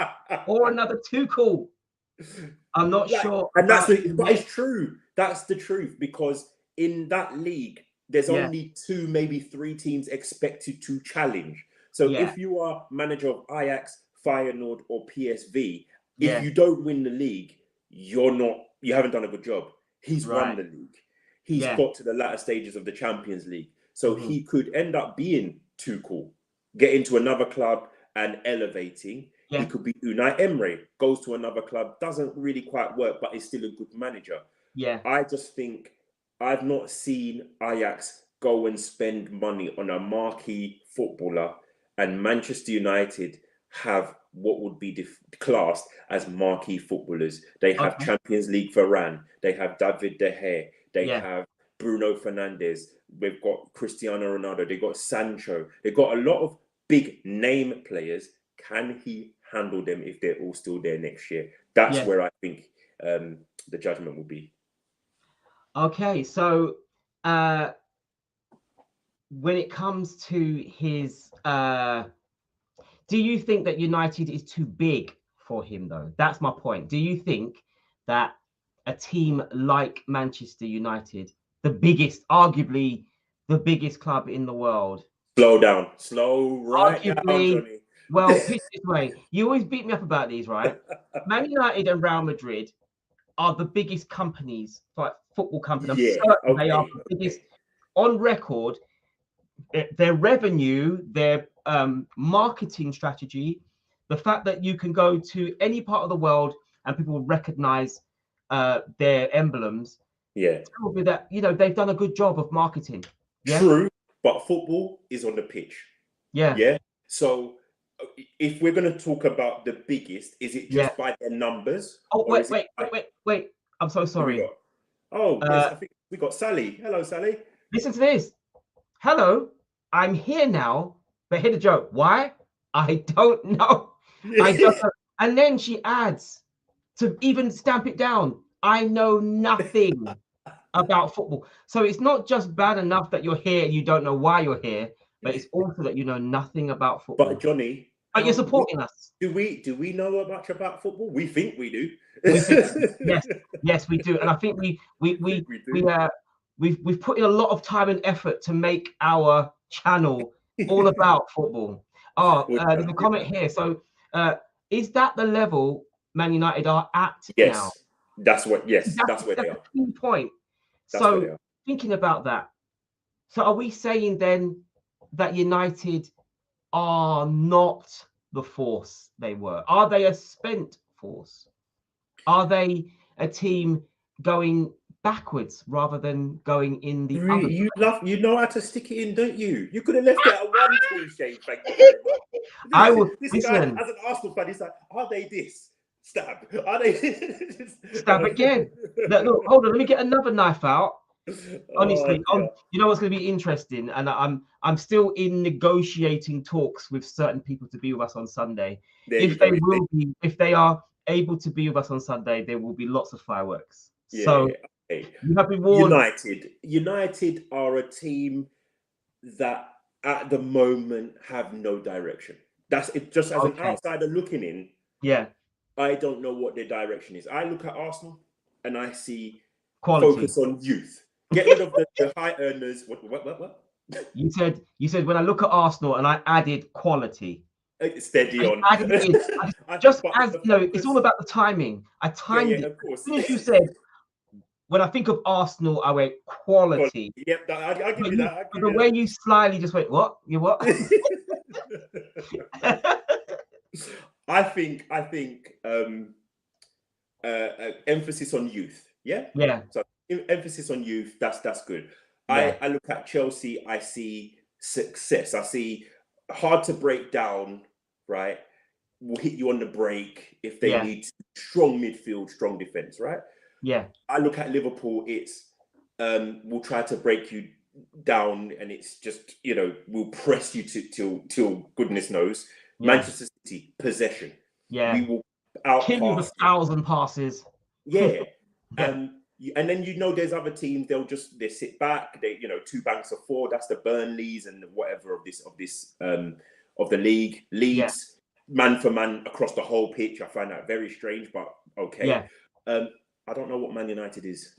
Speaker 1: or another Tuchel. I'm not sure.
Speaker 2: And but it's true. That's the truth, because in that league, there's only 2, maybe 3 teams expected to challenge. So if you are manager of Ajax, Feyenoord, or PSV, if you don't win the league, you haven't done a good job. He's won the league. He's got to the latter stages of the Champions League. So he could end up being Tuchel, get into another club and elevating. He could be Unai Emery, goes to another club, doesn't really quite work, but is still a good manager.
Speaker 1: Yeah.
Speaker 2: I just think I've not seen Ajax go and spend money on a marquee footballer, and Manchester United have what would be classed as marquee footballers. They have Champions League Varane, they have David De Gea, they have Bruno Fernandes, we've got Cristiano Ronaldo, they've got Sancho, they've got a lot of big name players. Can he handle them if they're all still there next year? That's where I think the judgment will be.
Speaker 1: Okay, so when it comes to his, do you think that United is too big for him, though? That's my point. Do you think that a team like Manchester United, arguably the biggest club in the world.
Speaker 2: Slow down. Slow right down, Johnny.
Speaker 1: Well, pitch this way. You always beat me up about these, right? Man United and Real Madrid are the biggest companies, like football companies. They are the biggest on record. Their revenue, their marketing strategy, the fact that you can go to any part of the world and people will recognize their emblems. Tell me that they've done a good job of marketing.
Speaker 2: True, but football is on the pitch. Yeah. So if we're going to talk about the biggest, is it just by their numbers?
Speaker 1: Oh, wait. I'm so sorry.
Speaker 2: I think we got Sally. Hello, Sally.
Speaker 1: Listen to this. hello, I'm here now. But here's the joke. Why? I don't know. I don't know. And then she adds, to even stamp it down, I know nothing about football. So it's not just bad enough that you're here and you don't know why you're here, but it's also that you know nothing about football.
Speaker 2: But Johnny,
Speaker 1: But you're supporting us.
Speaker 2: do we know much about football? We think we do.
Speaker 1: We think, yes, we do. And I think we've put in a lot of time and effort to make our channel all about football. There's a comment here. So is that the level Man United are at now?
Speaker 2: That's where they are.
Speaker 1: A key point. So thinking about that, so are we saying then that United are not the force they were? Are they a spent force? Are they a team going backwards rather than going in the other?
Speaker 2: You know how to stick it in, don't you? You could have left it at one cliche. Thank you very much.
Speaker 1: I will
Speaker 2: this guy, as an Arsenal fan, he's like, are they this? Stab. Are they
Speaker 1: stab again? Look, hold on, let me get another knife out. Honestly, you know what's going to be interesting, and I'm still in negotiating talks with certain people to be with us on Sunday. If they are able to be with us on Sunday, there will be lots of fireworks. So you have been warned.
Speaker 2: United are a team that at the moment have no direction. That's it. Just as an outsider looking in, I don't know what their direction is. I look at Arsenal and I see
Speaker 1: quality.
Speaker 2: Focus on youth. Get rid of the high earners. What?
Speaker 1: You said when I look at Arsenal and I added quality.
Speaker 2: Steady on.
Speaker 1: Just as you know, it's all about the timing. I timed it.
Speaker 2: Of course.
Speaker 1: As soon as you said, when I think of Arsenal, I went quality.
Speaker 2: Yep, I'll give you that.
Speaker 1: The way you slyly just went, what? You what?
Speaker 2: I think emphasis on youth. Yeah. So emphasis on youth. That's good. Yeah. I look at Chelsea. I see success. I see hard to break down. Right. Will hit you on the break if they need strong midfield, strong defense. Right.
Speaker 1: Yeah.
Speaker 2: I look at Liverpool. It's we'll try to break you down, and it's just we'll press you till goodness knows. Yeah. Manchester City possession.
Speaker 1: Yeah.
Speaker 2: We will outpass
Speaker 1: kill you with 1,000 passes.
Speaker 2: Yeah. And then there's other teams. They sit back. They 2 banks of 4. That's the Burnleys and whatever of the league. Leeds man for man across the whole pitch. I find that very strange, but okay. Yeah. I don't know what Man United is.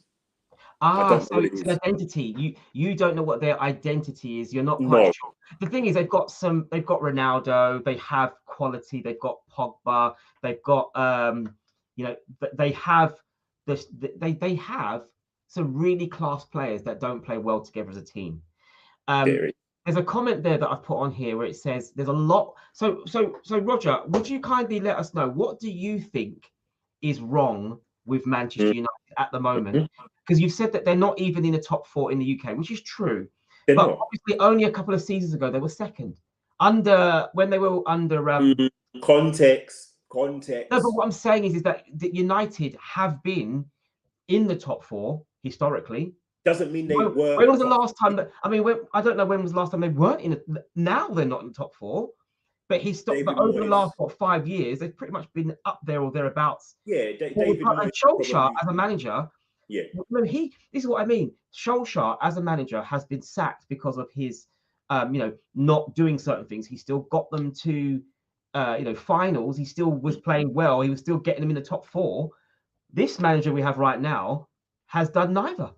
Speaker 1: So it's an identity. You don't know what their identity is. You're not quite sure. The thing is, they've got Ronaldo. They have quality. They've got Pogba. They've got they have this. They have some really class players that don't play well together as a team. There's a comment there that I've put on here where it says there's a lot. So Roger, would you kindly let us know what do you think is wrong with Manchester United at the moment? Because you've said that they're not even in the top 4 in the UK, which is true. But obviously, only a couple of seasons ago they were second. When they were under
Speaker 2: context.
Speaker 1: No, but what I'm saying is that United have been in the top 4 historically.
Speaker 2: Doesn't mean they were.
Speaker 1: When was the last time that? I mean, I don't know when was the last time they weren't in. Now they're not in the top 4. But But over the last 5 years, they've pretty much been up there or thereabouts.
Speaker 2: Yeah,
Speaker 1: David Solskjaer as a manager. Yeah, this is what I mean. Solskjaer as a manager has been sacked because of his, not doing certain things. He still got them to, finals. He still was playing well. He was still getting them in the top 4. This manager we have right now has done neither.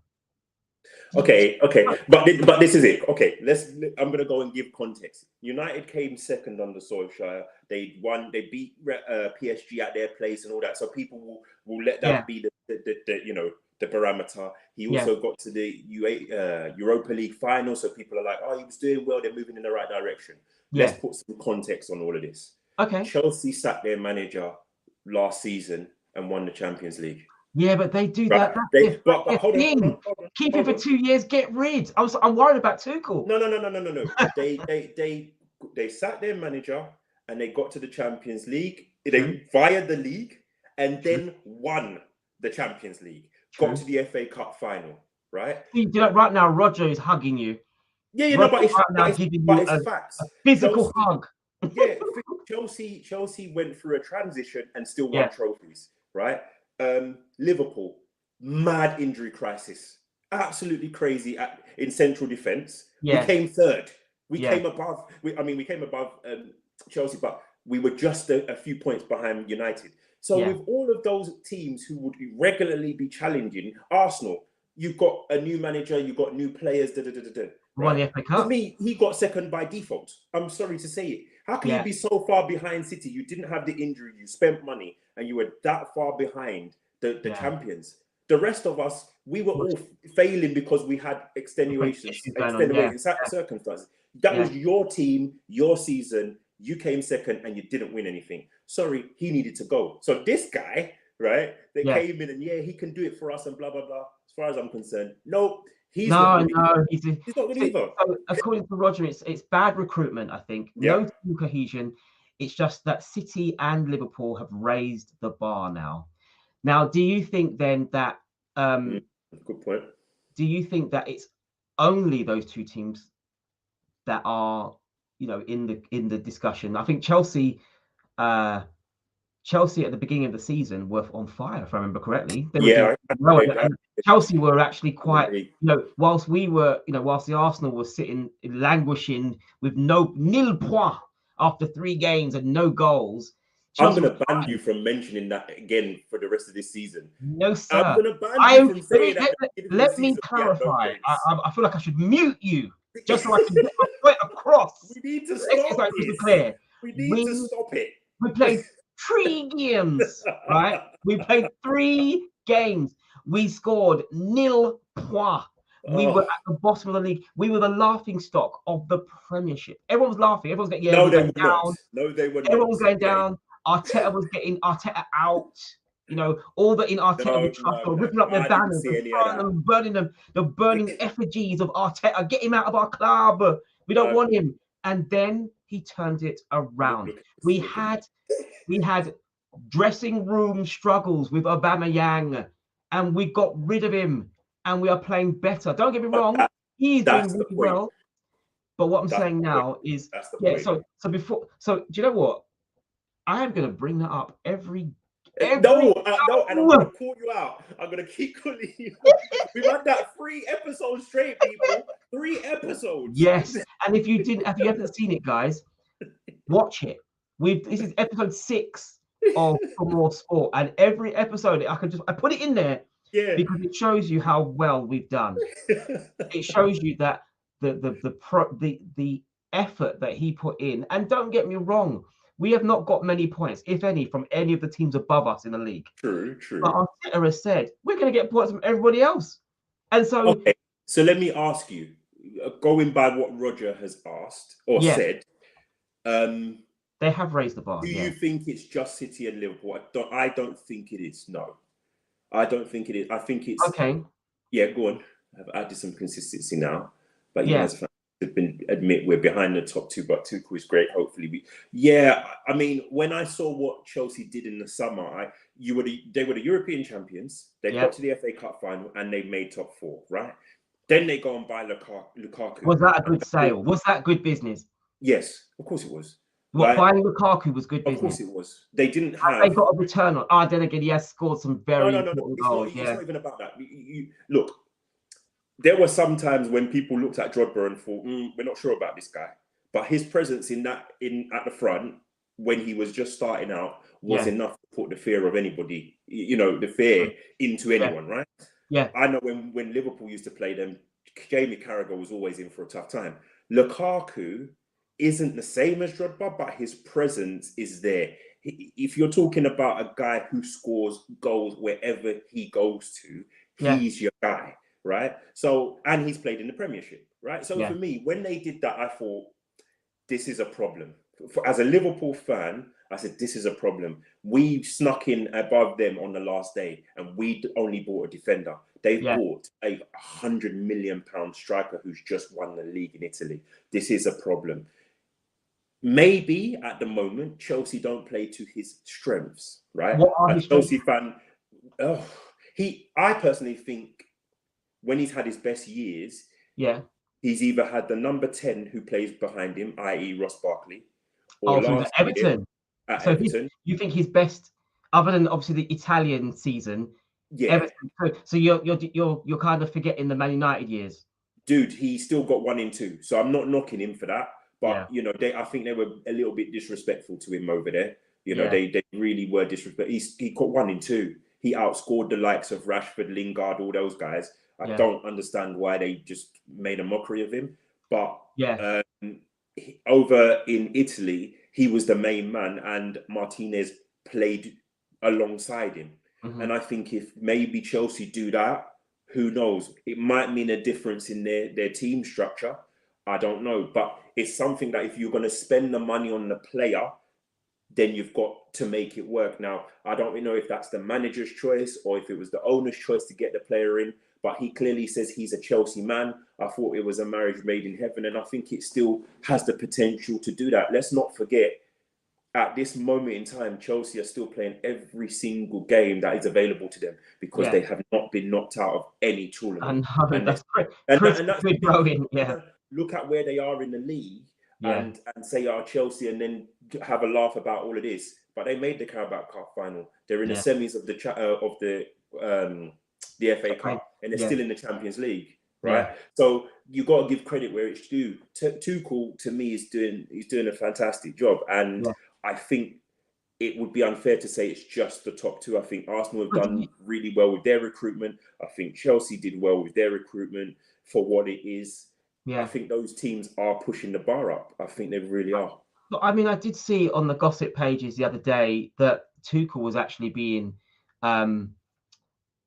Speaker 2: Okay, but this is it. Okay, I'm gonna go and give context. United came second under Solskjaer. They won. They beat PSG at their place and all that. So people will let that be the parameter. He also got to the Europa League final. So people are like, oh, he was doing well. They're moving in the right direction. Let's put some context on all of this.
Speaker 1: Okay.
Speaker 2: Chelsea sacked their manager last season and won the Champions League.
Speaker 1: Yeah, but they do that. But hold on. Keep it for 2 years. Get rid. I'm worried about Tuchel.
Speaker 2: No. They sacked their manager and they got to the Champions League. They fired the league and then won the Champions League. Got to the FA Cup final. Right.
Speaker 1: Right now, Roger is hugging you.
Speaker 2: Yeah, no,
Speaker 1: Roger right now giving you
Speaker 2: it's
Speaker 1: a
Speaker 2: facts.
Speaker 1: physical
Speaker 2: Chelsea,
Speaker 1: hug.
Speaker 2: yeah, Chelsea went through a transition and still won
Speaker 1: Yeah,
Speaker 2: trophies, right? Liverpool, mad injury crisis, absolutely crazy in central defence. We
Speaker 1: yeah,
Speaker 2: came third. We
Speaker 1: yeah,
Speaker 2: came above. We came above Chelsea, but we were just a few points behind United. So
Speaker 1: yeah.
Speaker 2: with all of those teams who would regularly be challenging Arsenal, you've got a new manager, you've got new players,
Speaker 1: Won
Speaker 2: right?
Speaker 1: the FA
Speaker 2: To
Speaker 1: Cup.
Speaker 2: me, he got second by default. I'm sorry to say it. How can you
Speaker 1: Yeah,
Speaker 2: be so far behind City? You didn't have the injury, you spent money, and you were that far behind the
Speaker 1: yeah.
Speaker 2: champions. The rest of us, we were all failing because we had
Speaker 1: Issues going on. Yeah,
Speaker 2: extenuating circumstances. That
Speaker 1: yeah,
Speaker 2: was your team, your season. You came second and you didn't win anything. Sorry, he needed to go. So this guy, right, they
Speaker 1: yeah.
Speaker 2: came in and yeah, he can do it for us and blah blah blah. As far as I'm concerned, nope, he's not
Speaker 1: No,
Speaker 2: good either.
Speaker 1: no.
Speaker 2: He's not good
Speaker 1: So,
Speaker 2: either.
Speaker 1: so according to Roger, it's bad recruitment. I think
Speaker 2: Yeah.
Speaker 1: no team cohesion. It's just that City and Liverpool have raised the bar now. Now, do you think then that
Speaker 2: Good point.
Speaker 1: do you think that it's only those two teams that are, in the discussion? I think Chelsea at the beginning of the season were on fire, if I remember correctly. They were doing
Speaker 2: Yeah,
Speaker 1: well, and Chelsea were actually
Speaker 2: in the
Speaker 1: quite,
Speaker 2: league.
Speaker 1: whilst the Arsenal was sitting languishing with nil point after 3 games and no goals.
Speaker 2: I'm
Speaker 1: Chelsea
Speaker 2: going
Speaker 1: were
Speaker 2: to ban
Speaker 1: fine.
Speaker 2: you from mentioning that again for the rest of this season.
Speaker 1: No,
Speaker 2: I'm
Speaker 1: sir.
Speaker 2: going to ban you from saying that at the beginning of the
Speaker 1: Let me
Speaker 2: season we had no
Speaker 1: clarify.
Speaker 2: points.
Speaker 1: I feel like I should mute you just so I can get my point across.
Speaker 2: We need to
Speaker 1: Let's get
Speaker 2: stop
Speaker 1: that crystal
Speaker 2: this.
Speaker 1: clear.
Speaker 2: We need to stop it.
Speaker 1: We played 3 games, right? We played 3 games. We scored nil point. We were at the bottom of the league. We were the laughing stock of the Premiership. Everyone was laughing. Everyone was
Speaker 2: No,
Speaker 1: we're
Speaker 2: they
Speaker 1: going
Speaker 2: were not.
Speaker 1: down.
Speaker 2: No, they were
Speaker 1: Everyone
Speaker 2: not.
Speaker 1: was going
Speaker 2: Okay.
Speaker 1: down. Arteta was getting Arteta out. All that in Arteta we trust are ripping up their
Speaker 2: I didn't
Speaker 1: banners
Speaker 2: see
Speaker 1: and
Speaker 2: any of
Speaker 1: throwing
Speaker 2: that.
Speaker 1: them, burning them. They're burning effigies of Arteta. Get him out of our club. We don't want him. And then he turned it around. We had dressing room struggles with Aubameyang, and we got rid of him, and we are playing better. Don't get me wrong, he's doing
Speaker 2: That's the
Speaker 1: really
Speaker 2: point.
Speaker 1: well. But what I'm
Speaker 2: That's
Speaker 1: saying
Speaker 2: the point.
Speaker 1: now is,
Speaker 2: That's the
Speaker 1: yeah.
Speaker 2: point.
Speaker 1: So do you know what? I am going to bring that up every.
Speaker 2: No, and I'm going to call you out. I'm going to keep calling you out. We've had that 3 episodes straight, people. 3 episodes.
Speaker 1: Yes, and if you haven't seen it, guys, watch it. This is episode 6 of ForMorSport, and every episode I put it in there because it shows you how well we've done. It shows you that the effort that he put in, and don't get me wrong, we have not got many points, if any, from any of the teams above us in the league.
Speaker 2: True.
Speaker 1: But Arteta has said we're going to get points from everybody else, and so
Speaker 2: okay. So let me ask you, going by what Roger has asked or said,
Speaker 1: they have raised the bar.
Speaker 2: Do you think it's just City and Liverpool? I don't think it is. No, I don't think it is. I think it's
Speaker 1: okay.
Speaker 2: Yeah, go on. I've added some consistency now, but you guys have admit we're behind the top 2, but Tuchel is great. Hopefully, I mean, when I saw what Chelsea did in the summer, they were the European champions. They got to the FA Cup final and they made top 4, right? Then they go and buy Lukaku.
Speaker 1: Was that a good sale? Was that good business?
Speaker 2: Yes, of course it was.
Speaker 1: What, buying Lukaku was good business?
Speaker 2: Of course it was. They didn't have.
Speaker 1: They got a return on. Then again, he has scored some very important goals.
Speaker 2: It's not even about that. Look, there were some times when people looked at Drogba and thought, we're not sure about this guy. But his presence at the front when he was just starting out was enough to put the fear of anybody, the fear into anyone, right?
Speaker 1: Yeah.
Speaker 2: I know when Liverpool used to play them, Jamie Carragher was always in for a tough time. Lukaku isn't the same as Drogba, but his presence is there. If you're talking about a guy who scores goals wherever he goes to, he's your guy, right? So, and he's played in the Premiership, right? So for me, when they did that, I thought, this is a problem. As a Liverpool fan, I said, this is a problem. We snuck in above them on the last day and we only bought a defender. They've bought a £100 million striker who's just won the league in Italy. This is a problem. Maybe at the moment, Chelsea don't play to his strengths, right?
Speaker 1: What are his
Speaker 2: Chelsea fan, I personally think when he's had his best years, he's either had the number 10 who plays behind him, i.e. Ross Barkley, or
Speaker 1: Oh, so he's
Speaker 2: last
Speaker 1: at
Speaker 2: year
Speaker 1: Everton.
Speaker 2: at
Speaker 1: So
Speaker 2: Everton.
Speaker 1: you think he's best, other than obviously the Italian season,
Speaker 2: Yeah.
Speaker 1: Everton. So you're kind of forgetting the Man United years.
Speaker 2: Dude, he still got 1 in 2. So I'm not knocking him for that. But,
Speaker 1: Yeah.
Speaker 2: I think they were a little bit disrespectful to him over there.
Speaker 1: Yeah.
Speaker 2: They really were disrespectful. He got 1 in 2. He outscored the likes of Rashford, Lingard, all those guys. I don't understand why they just made a mockery of him. But over in Italy, he was the main man and Martinez played alongside him. And I think if maybe Chelsea do that, who knows? It might mean a difference in their team structure. I don't know. But it's something that if you're going to spend the money on the player, then you've got to make it work. Now, I don't know if that's the manager's choice or if it was the owner's choice to get the player in, but he clearly says he's a Chelsea man. I thought it was a marriage made in heaven, and I think it still has the potential to do that. Let's not forget, at this moment in time, Chelsea are still playing every single game that is available to them because they have not been knocked out of any tournament.
Speaker 1: I know, that's great.
Speaker 2: And that's
Speaker 1: good going. Yeah.
Speaker 2: Look at where they are in the league and say, Chelsea, and then have a laugh about all of this. But they made the Carabao Cup final. They're in the semis of the FA Cup, and they're still in the Champions League, right? Yeah. So you got to give credit where it's due. Tuchel, to me, he's doing a fantastic job, and I think it would be unfair to say it's just the top two. I think Arsenal have done really well with their recruitment. I think Chelsea did well with their recruitment for what it is. Yeah. I think those teams are pushing the bar up. I think they really are.
Speaker 1: But I mean, I did see on the gossip pages the other day that Tuchel was actually being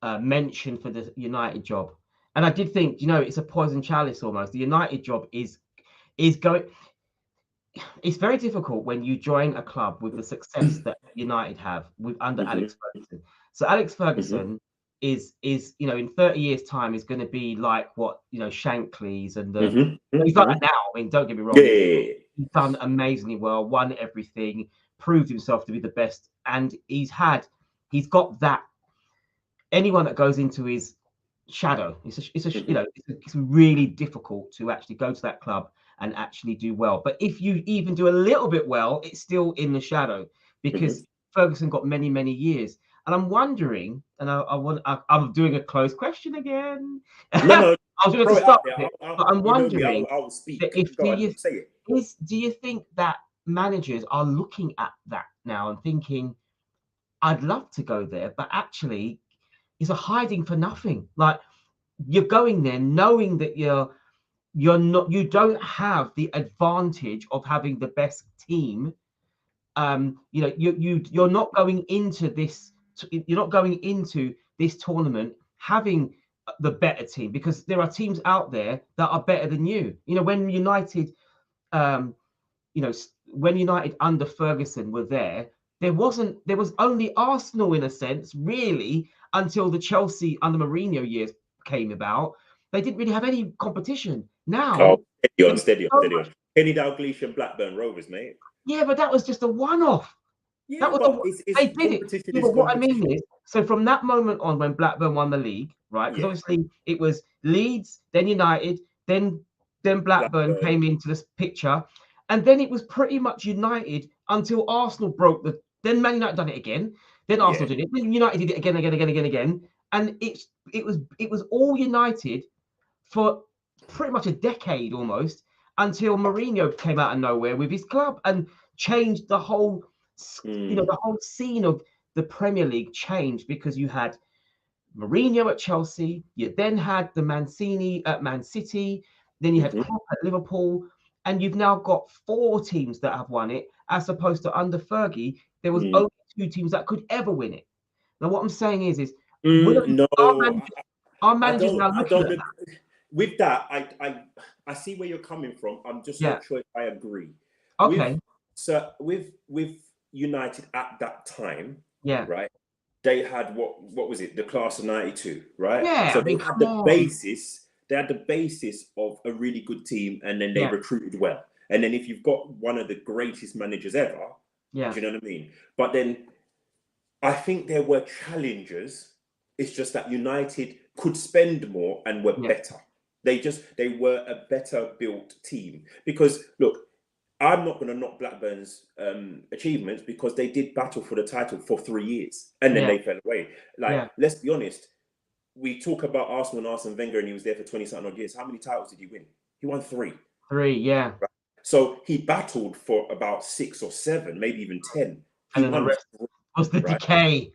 Speaker 1: mentioned for the United job. And I did think, it's a poison chalice almost. The United job is going... It's very difficult when you join a club with the success that United have under Alex Ferguson. So Alex Ferguson is in 30 years' time is going to be like what Shankly's and he's like that now. I mean, don't get me wrong.
Speaker 2: Yeah.
Speaker 1: He's done amazingly well, won everything, proved himself to be the best, and he's got that. Anyone that goes into his shadow, it's really difficult to actually go to that club and actually do well. But if you even do a little bit well, it's still in the shadow because Ferguson got many, many years. And I'm wondering, and I'm doing a closed question again.
Speaker 2: No,
Speaker 1: I was going to start with it, but I'm wondering,
Speaker 2: I'll speak.
Speaker 1: Do you think that managers are looking at that now and thinking, I'd love to go there, but actually it's a hiding for nothing. Like, you're going there knowing that you don't have the advantage of having the best team. You're not going into this. You're not going into this tournament having the better team because there are teams out there that are better than you. When United, when United under Ferguson were there was only Arsenal in a sense, really, until the Chelsea under Mourinho years came about. They didn't really have any competition. Now,
Speaker 2: steady on. Kenny Dalglish and Blackburn Rovers, mate.
Speaker 1: Yeah, but that was just a one-off.
Speaker 2: Yeah,
Speaker 1: they did it. Yeah, but what I mean is, so from that moment on, when Blackburn won the league, right? Because obviously it was Leeds, then United, then Blackburn came into this picture, and then it was pretty much United until Arsenal broke the. Then Man United done it again. Then Arsenal did it. Then United did it again, and it was all United for pretty much a decade almost until Mourinho came out of nowhere with his club and changed the whole. The whole scene of the Premier League changed because you had Mourinho at Chelsea, you then had the Mancini at Man City, then you had Klopp at Liverpool, and you've now got 4 teams that have won it, as opposed to under Fergie, there was only 2 teams that could ever win it. Now, what I'm saying is our managers now looking at that.
Speaker 2: With that, I see where you're coming from. I'm just not sure if I agree.
Speaker 1: Okay.
Speaker 2: With United at that time, right? They had what was it? The class of '92, right?
Speaker 1: Yeah.
Speaker 2: So they had the basis. They had the basis of a really good team, and then they recruited well. And then if you've got one of the greatest managers ever, do you know what I mean? But then I think there were challengers. It's just that United could spend more and were better. They were a better built team. Because look, I'm not going to knock Blackburn's achievements, because they did battle for the title for 3 years and then
Speaker 1: Yeah.
Speaker 2: they fell away. Like,
Speaker 1: Yeah.
Speaker 2: let's be honest. We talk about Arsenal and Arsene Wenger, and he was there for 20-something odd years. How many titles did he win? He won 3.
Speaker 1: 3, yeah.
Speaker 2: Right? So he battled for about 6 or 7, maybe even 10. He
Speaker 1: And then the
Speaker 2: won
Speaker 1: rest
Speaker 2: 3,
Speaker 1: was the
Speaker 2: right?
Speaker 1: decay.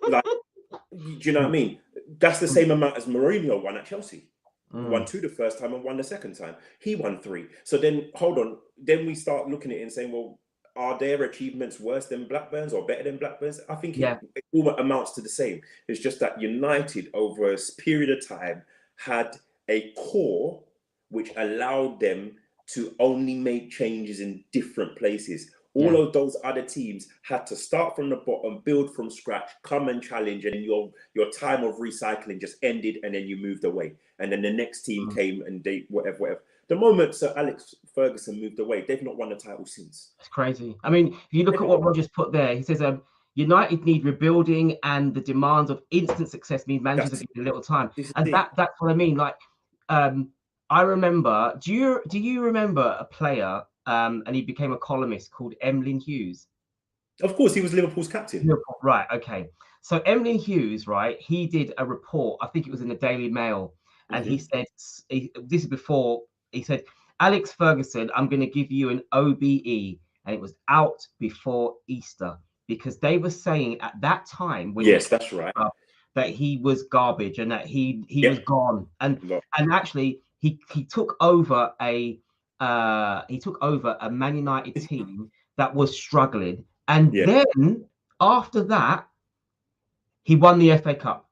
Speaker 2: Like, do you know what I mean? That's the same amount as Mourinho won at Chelsea. He won 2 the first time and 1 the second time. He won 3. So then, hold on. Then we start looking at it and saying, well, are their achievements worse than Blackburn's or better than Blackburn's? I think it all amounts to the same. It's just that United, over a period of time, had a core which allowed them to only make changes in different places. All of those other teams had to start from the bottom, build from scratch, come and challenge, and your time of recycling just ended, and then you moved away. And then the next team came and they whatever. The moment Sir Alex Ferguson moved away, they've not won the title since.
Speaker 1: It's crazy. I mean, if you look at what Roger's put there, he says, United need rebuilding, and the demands of instant success mean managers are given a little time. And that's what I mean. Like, I remember, do you remember a player, and he became a columnist, called Emlyn Hughes?
Speaker 2: Of course, he was Liverpool's captain.
Speaker 1: Liverpool, right, okay. So Emlyn Hughes, right, he did a report, I think it was in the Daily Mail, and he said, this is before, he said, Alex Ferguson, I'm going to give you an OBE, and it was out before Easter, because they were saying at that time, when
Speaker 2: that's right,
Speaker 1: that he was garbage and that he was gone, and actually he took over a Man United team that was struggling, and then after that he won the FA Cup.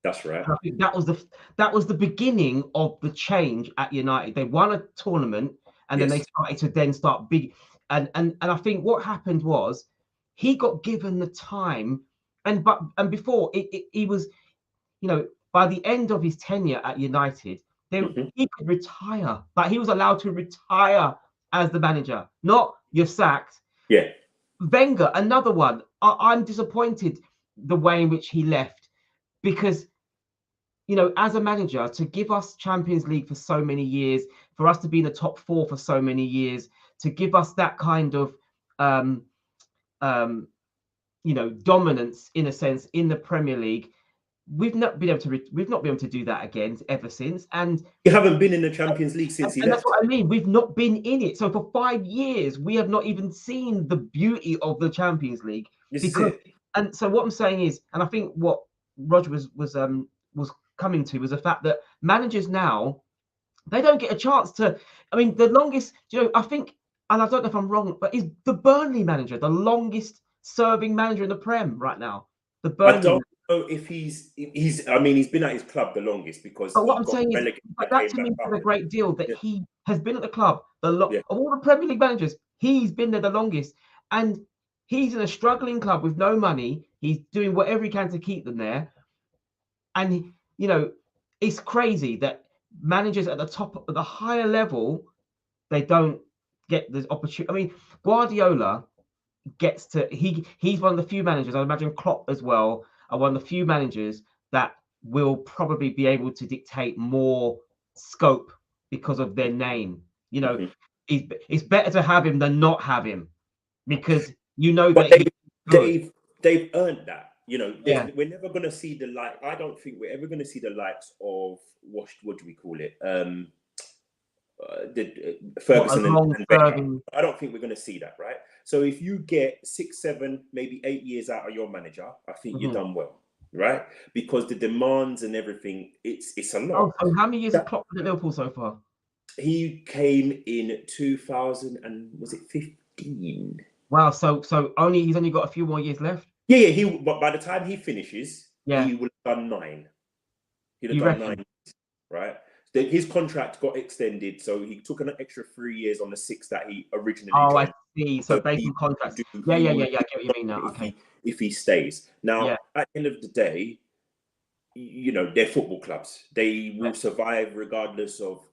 Speaker 2: That's right.
Speaker 1: And I think that was the beginning of the change at United. They won a tournament, and then they started to start big. And I think what happened was he got given the time, and before he was, you know, by the end of his tenure at United, he could retire. Like, he was allowed to retire as the manager, not you're sacked.
Speaker 2: Yeah.
Speaker 1: Wenger, another one. I'm disappointed the way in which he left, because, you know, as a manager, to give us Champions League for so many years, for us to be in the top 4 for so many years, to give us that kind of, you know, dominance in a sense in the Premier League, we've not been able to do that again ever since. And
Speaker 2: you haven't been in the Champions League since he left.
Speaker 1: That's what I mean. We've not been in it. So for 5 years, we have not even seen the beauty of the Champions League. And so what I'm saying is, and I think what Roger was coming to was the fact that managers now, they don't get a chance to. I mean, the longest, you know, I think, and I don't know if I'm wrong, but is the Burnley manager the longest serving manager in the Prem right now? The Burnley.
Speaker 2: I don't know if he's. I mean, he's been at his club the longest, because.
Speaker 1: But what I'm saying is, that to me is a great deal, that he has been at the club of all the Premier League managers. He's been there the longest, and he's in a struggling club with no money. He's doing whatever he can to keep them there, and you know, it's crazy that managers at the top, at the higher level, they don't get the opportunity. I mean, Guardiola gets to, he's one of the few managers, I imagine Klopp as well, are one of the few managers that will probably be able to dictate more scope because of their name. You know, it's better to have him than not have him, because you know that
Speaker 2: they've earned that. You know, we're never going to see the light. I don't think we're ever going to see the likes of what do we call it? The Ferguson and Wenger. I don't think we're going to see that, right? So if you get 6, 7, maybe 8 years out of your manager, I think you've done well, right? Because the demands and everything, it's a lot.
Speaker 1: So how many years have Klopp been at Liverpool so far?
Speaker 2: He came in 2000 and was it 15?
Speaker 1: Wow, so he's only got a few more years left.
Speaker 2: Yeah. But by the time he finishes, he will have done 9. He'd have done 9 years, right? His contract got extended, so he took an extra 3 years on the 6 that he originally.
Speaker 1: Oh, I see. So based on contracts. Yeah. I get what you mean now. Okay.
Speaker 2: If he stays now, at the end of the day, you know, they're football clubs. They will survive regardless of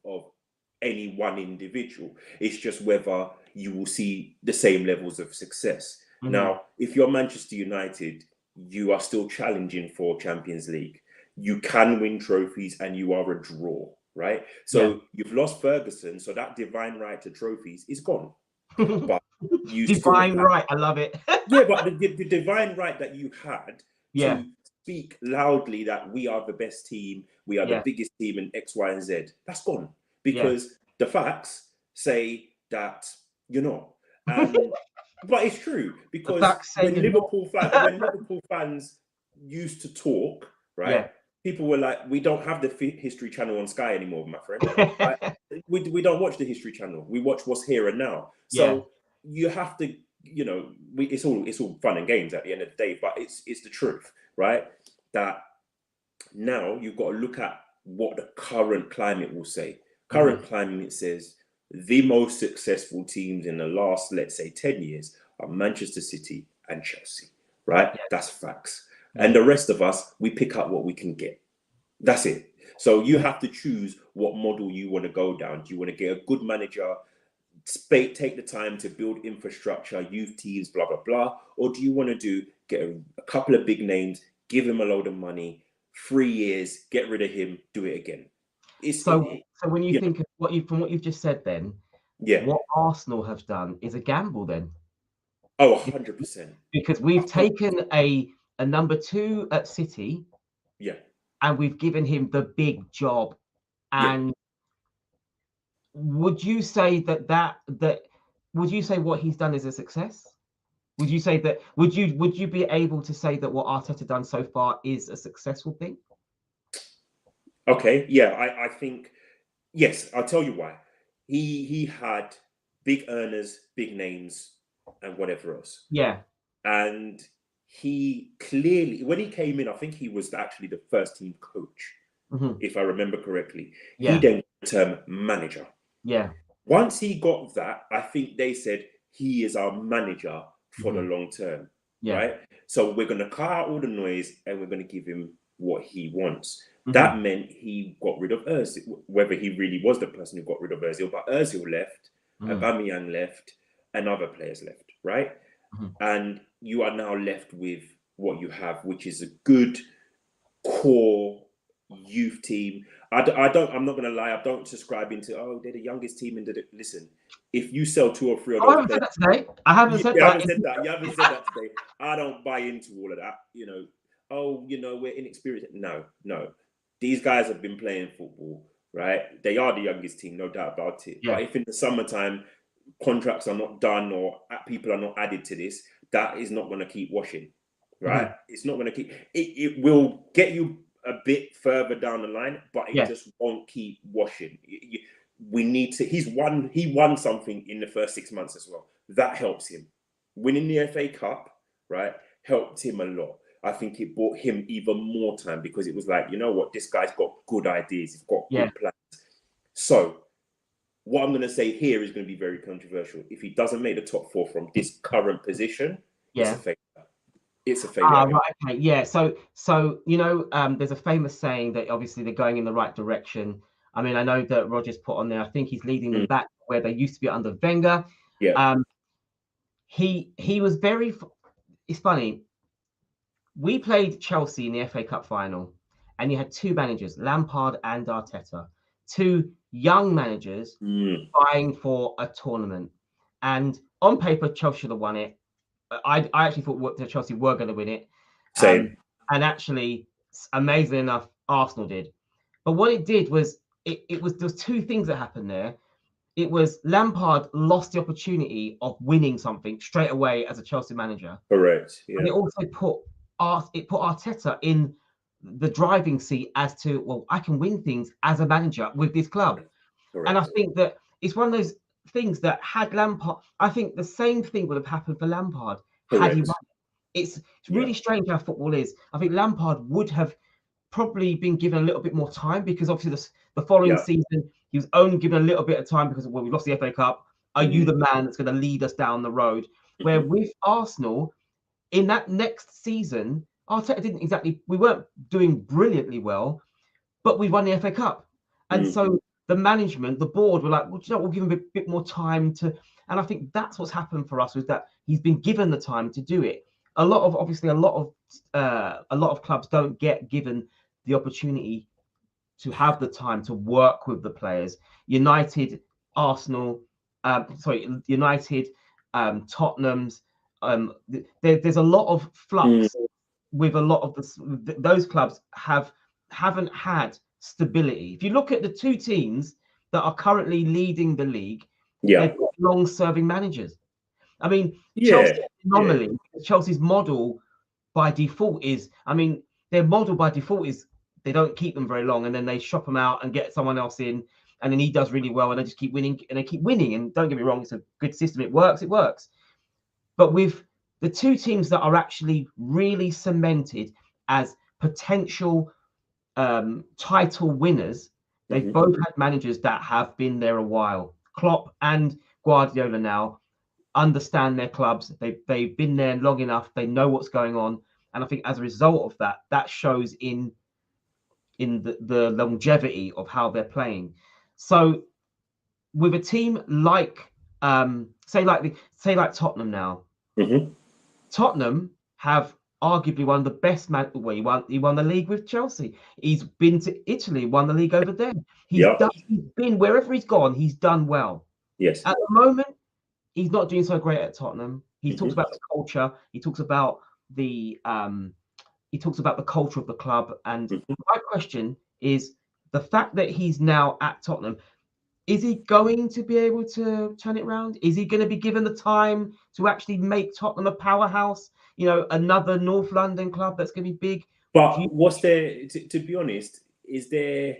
Speaker 2: any one individual. It's just whether you will see the same levels of success. Now, if you're Manchester United, you are still challenging for Champions League. You can win trophies, and you are a draw. right? So you've lost Ferguson, so that divine right to trophies is gone. But you
Speaker 1: divine
Speaker 2: still
Speaker 1: right, I love it.
Speaker 2: yeah, but the divine right that you had
Speaker 1: Yeah,
Speaker 2: to speak loudly that we are the best team, we are the
Speaker 1: yeah,
Speaker 2: biggest team in X, Y, and Z, that's gone
Speaker 1: yeah.
Speaker 2: because the facts say that you're not. And but it's true
Speaker 1: The
Speaker 2: because
Speaker 1: facts say you're not.
Speaker 2: When Liverpool fans used to talk, right?
Speaker 1: Yeah.
Speaker 2: People were like, "We don't have the History Channel on Sky anymore, my friend. Right? We don't watch the History Channel. We watch what's here and now."
Speaker 1: Yeah.
Speaker 2: So you have to, you know, it's all fun and games at the end of the day, but it's the truth, right? That now you've got to look at what the current climate will say. Current climate says the most successful teams in the last, let's say, 10 years are Manchester City and Chelsea, right?
Speaker 1: Yeah.
Speaker 2: That's facts.
Speaker 1: Yeah.
Speaker 2: And the rest of us, we pick up what we can get. That's it. So you have to choose what model you want to go down. Do you want to get a good manager, take the time to build infrastructure, youth teams, blah, blah, blah? Or do you want to get a couple of big names, give him a load of money, 3 years, get rid of him, do it again?
Speaker 1: So when you
Speaker 2: know,
Speaker 1: think of what you've just said, then
Speaker 2: yeah.
Speaker 1: what Arsenal have done is a gamble. Then
Speaker 2: Oh, 100%.
Speaker 1: because we've taken a number 2 at City,
Speaker 2: Yeah.
Speaker 1: and we've given him the big job. And would you say that would you say what he's done is a success? Would you say that would you be able to say that what Arteta done so far is a successful thing?
Speaker 2: Okay. Yeah. I think, yes, I'll tell you why. He had big earners, big names, and whatever else.
Speaker 1: Yeah.
Speaker 2: And he clearly, when he came in, I think he was actually the first team coach, if I remember correctly. He
Speaker 1: Yeah.
Speaker 2: then got the term manager.
Speaker 1: Yeah.
Speaker 2: Once he got that, I think they said he is our manager for the long term,
Speaker 1: Yeah.
Speaker 2: right? So we're going to cut out all the noise and we're going to give him what he wants. That meant he got rid of Ozil, whether he really was the person who got rid of Ozil, but Ozil left, Aubameyang left, and other players left, right? And you are now left with what you have, which is a good core youth team. I'm not going to lie. I don't subscribe into, oh, they're the youngest team in the. Listen, if you sell 2 or 3 of
Speaker 1: I
Speaker 2: those
Speaker 1: haven't
Speaker 2: players,
Speaker 1: said that today. I haven't said
Speaker 2: you
Speaker 1: that.
Speaker 2: haven't said that. You haven't said that today. I don't buy into all of that. You know, oh, you know, we're inexperienced. No. These guys have been playing football, right? They are the youngest team, no doubt about it.
Speaker 1: Yeah.
Speaker 2: But if in the summertime contracts are not done or people are not added to this, that is not going to keep washing, right? It's not going to keep. It will get you a bit further down the line, but it just won't keep washing. We need to. He won something in the first 6 months as well. That helps him. Winning the FA Cup, right, helped him a lot. I think it bought him even more time because it was like, you know what, this guy's got good ideas. He's got good plans. So what I'm going to say here is going to be very controversial. If he doesn't make the top 4 from this current position, it's a failure. It's a failure.
Speaker 1: Right, okay, yeah. So you know, there's a famous saying that obviously they're going in the right direction. I mean, I know that Roger's put on there. I think he's leading them back where they used to be under Wenger.
Speaker 2: Yeah.
Speaker 1: He was very. It's funny. We played Chelsea in the FA Cup final, and you had 2 managers, Lampard and Arteta, 2 young managers vying for a tournament. And on paper, Chelsea should have won it. I actually thought that Chelsea were going to win it.
Speaker 2: Same.
Speaker 1: And actually, amazingly enough, Arsenal did. But what it did was, there was 2 things that happened there. It was Lampard lost the opportunity of winning something straight away as a Chelsea manager.
Speaker 2: Correct. Yeah.
Speaker 1: And it also put Arteta in the driving seat as to, well, I can win things as a manager with this club.
Speaker 2: Correct.
Speaker 1: And I think that it's one of those things that had Lampard, I think the same thing would have happened for Lampard had he won. It's really strange how football is. I think Lampard would have probably been given a little bit more time because obviously the following season he was only given a little bit of time because we lost the FA Cup. Are you the man that's going to lead us down the road? Where with Arsenal, in that next season, Arteta we weren't doing brilliantly well, but we won the FA Cup. And so the management, the board were like, well, we'll give him a bit more time to. And I think that's what's happened for us, was that he's been given the time to do it. A lot of clubs don't get given the opportunity to have the time to work with the players. United, Arsenal, United, Tottenham's. There's a lot of flux with a lot of those clubs haven't had stability. If you look at the two teams that are currently leading the league, they've got long-serving managers. I mean, Chelsea's anomaly. Chelsea's model by default is, their model by default is they don't keep them very long, and then they shop them out and get someone else in, and then he does really well, and they just keep winning, and they keep winning. And don't get me wrong, it's a good system. It works. But with the two teams that are actually really cemented as potential title winners, they've both had managers that have been there a while. Klopp and Guardiola now understand their clubs. They've been there long enough. They know what's going on, and I think as a result of that, that shows in the longevity of how they're playing. So with a team like say like Tottenham now, Tottenham have arguably one of the best he won the league with Chelsea. He's been to Italy, won the league over there. He's been wherever he's gone, he's done well.
Speaker 2: Yes.
Speaker 1: At the moment, he's not doing so great at Tottenham. He talks about the culture. He talks about the culture of the club. And my question is, the fact that he's now at Tottenham, is he going to be able to turn it around? Is he going to be given the time to actually make Tottenham a powerhouse? Another North London club that's going to be big.
Speaker 2: But what's there? To be honest, is there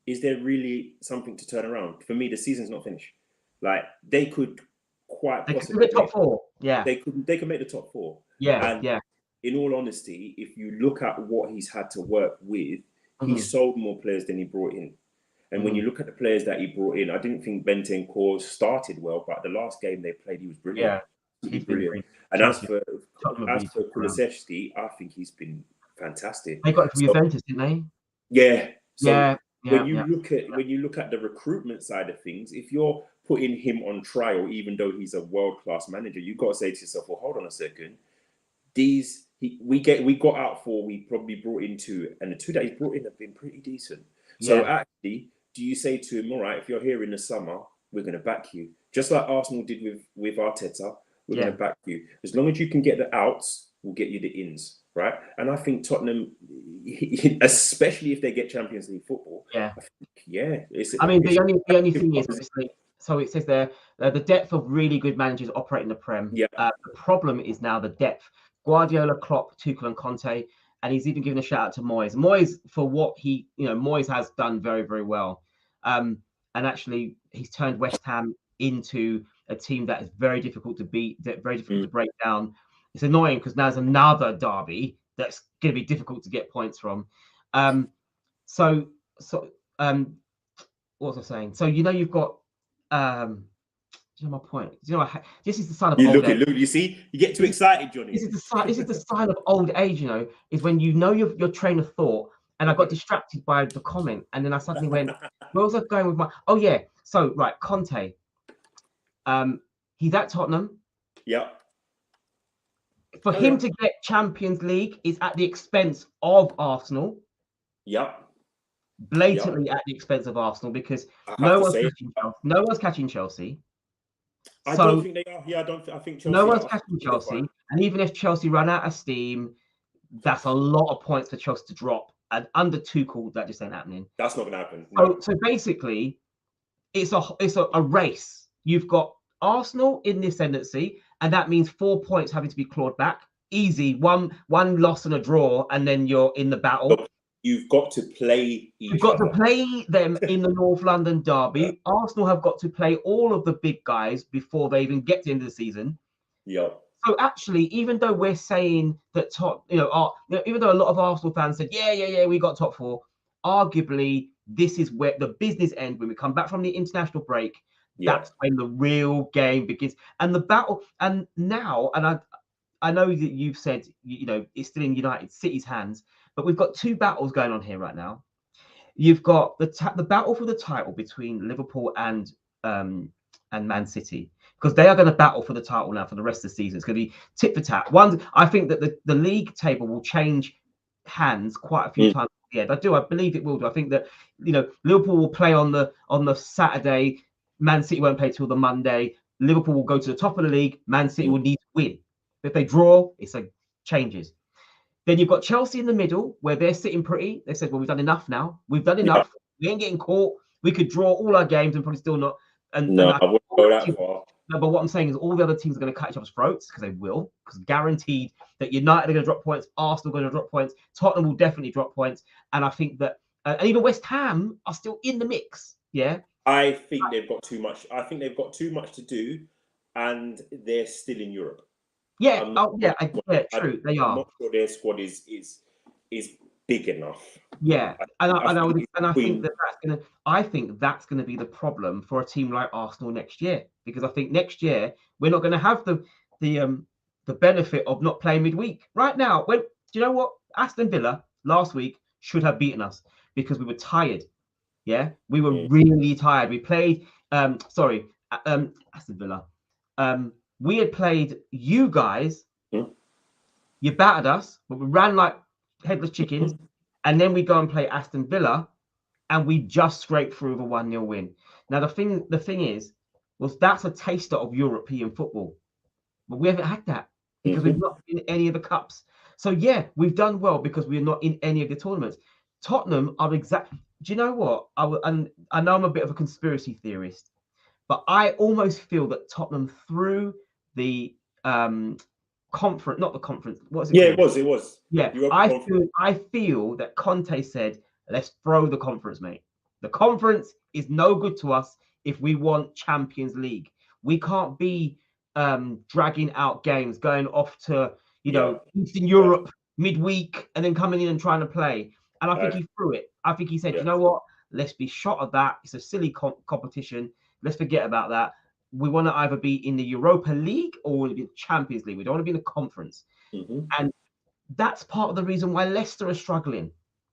Speaker 2: really something to turn around? For me, the season's not finished. Like, they could quite possibly
Speaker 1: top four. Yeah,
Speaker 2: they could make the top four.
Speaker 1: Yeah,
Speaker 2: and in all honesty, if you look at what he's had to work with, he sold more players than he brought in. And when you look at the players that he brought in, I didn't think Bentancur started well, but the last game they played, he was brilliant.
Speaker 1: Yeah,
Speaker 2: he's brilliant. And as for Kulusevski, I think he's been fantastic.
Speaker 1: They got it from Juventus, didn't they?
Speaker 2: Yeah. So
Speaker 1: when
Speaker 2: you look at the recruitment side of things, if you're putting him on trial, even though he's a world-class manager, you've got to say to yourself, well, hold on a second. We got out 4, we probably brought in 2, and the 2 that he's brought in have been pretty decent. So actually, do you say to him, all right, if you're here in the summer, we're going to back you, just like Arsenal did with Arteta? We're going to back you. As long as you can get the outs, we'll get you the ins, right? And I think Tottenham, especially if they get Champions League football, the
Speaker 1: only thing is, obviously, so it says there, the depth of really good managers operating the Prem. The problem is now the depth. Guardiola, Klopp, Tuchel, and Conte, and he's even given a shout out to Moyes. Moyes, for what Moyes has done very, very well. And actually, he's turned West Ham into a team that is very difficult to beat, very difficult to break down. It's annoying because now there's another derby that's going to be difficult to get points from. What was I saying? So you've got my point. This is the sign of old age.
Speaker 2: Look, you see, you get too excited, Johnny.
Speaker 1: This is the sign of old age. Is when your train of thought. And I got distracted by the comment, and then I suddenly went, where was I going with my? Oh yeah. So right, Conte. He's at Tottenham.
Speaker 2: Yep.
Speaker 1: For him to get Champions League is at the expense of Arsenal.
Speaker 2: Yep.
Speaker 1: Blatantly at the expense of Arsenal, because no one's catching Chelsea.
Speaker 2: I don't think they are. Yeah, I think Chelsea.
Speaker 1: No one's catching Chelsea, and even if Chelsea run out of steam, that's a lot of points for Chelsea to drop. And under Tuchel, that just ain't happening.
Speaker 2: That's not going to happen. No.
Speaker 1: So basically, it's a race. You've got Arsenal in the ascendancy, and that means 4 points having to be clawed back. Easy, one loss and a draw, and then you're in the battle.
Speaker 2: Look, you've got to play each
Speaker 1: You've got to play them in the North London derby. Arsenal have got to play all of the big guys before they even get to the end of the season.
Speaker 2: Yep.
Speaker 1: So actually, even though we're saying that even though a lot of Arsenal fans said, yeah, we got top 4, arguably this is where the business ends when we come back from the international break. That's when the real game begins, and the battle. And now, and I know that you've said it's still in United City's hands, but we've got 2 battles going on here right now. You've got the battle for the title between Liverpool and Man City, because they are going to battle for the title now for the rest of the season. It's going to be tit for tat. I think that the league table will change hands quite a few times the end. I do. I believe it will do. I think that Liverpool will play on the Saturday. Man City won't play till the Monday. Liverpool will go to the top of the league. Man City will need to win. If they draw, it's like changes. Then you've got Chelsea in the middle where they're sitting pretty. They said, well, we've done enough now. We've done enough. We ain't getting caught. We could draw all our games and probably still not. I
Speaker 2: wouldn't go that far.
Speaker 1: No, but what I'm saying is all the other teams are going to cut each other's throats because they will. Because guaranteed that United are going to drop points. Arsenal are going to drop points. Tottenham will definitely drop points. And I think that, and even West Ham are still in the mix. Yeah.
Speaker 2: I think they've got too much. I think they've got too much to do, and they're still in Europe.
Speaker 1: Yeah. True. They are.
Speaker 2: I'm not sure their squad is big enough.
Speaker 1: Yeah, I think that's gonna be the problem for a team like Arsenal next year, because I think next year we're not going to have the benefit of not playing midweek. Right now, do you know what? Aston Villa last week should have beaten us because we were tired. Yeah, we were really tired. We played Aston Villa. We had played you guys. You battered us, but we ran like headless chickens. And then we go and play Aston Villa, and we just scraped through with a 1-0 win. Now the thing is, that's a taster of European football, but we haven't had that because we've not been in any of the cups. So yeah, we've done well because we're not in any of the tournaments. Tottenham are exactly. Do you know what? I know I'm a bit of a conspiracy theorist, but I almost feel that Tottenham threw the conference, not the conference. What's it?
Speaker 2: Yeah, called? It was.
Speaker 1: Yeah, I feel that Conte said, let's throw the conference, mate. The conference is no good to us if we want Champions League. We can't be dragging out games, going off to Eastern Europe midweek and then coming in and trying to play. And I think he threw it. I think he said, you know what? Let's be shot of that. It's a silly competition. Let's forget about that. We want to either be in the Europa League or in the Champions League. We don't want to be in the conference. And that's part of the reason why Leicester are struggling,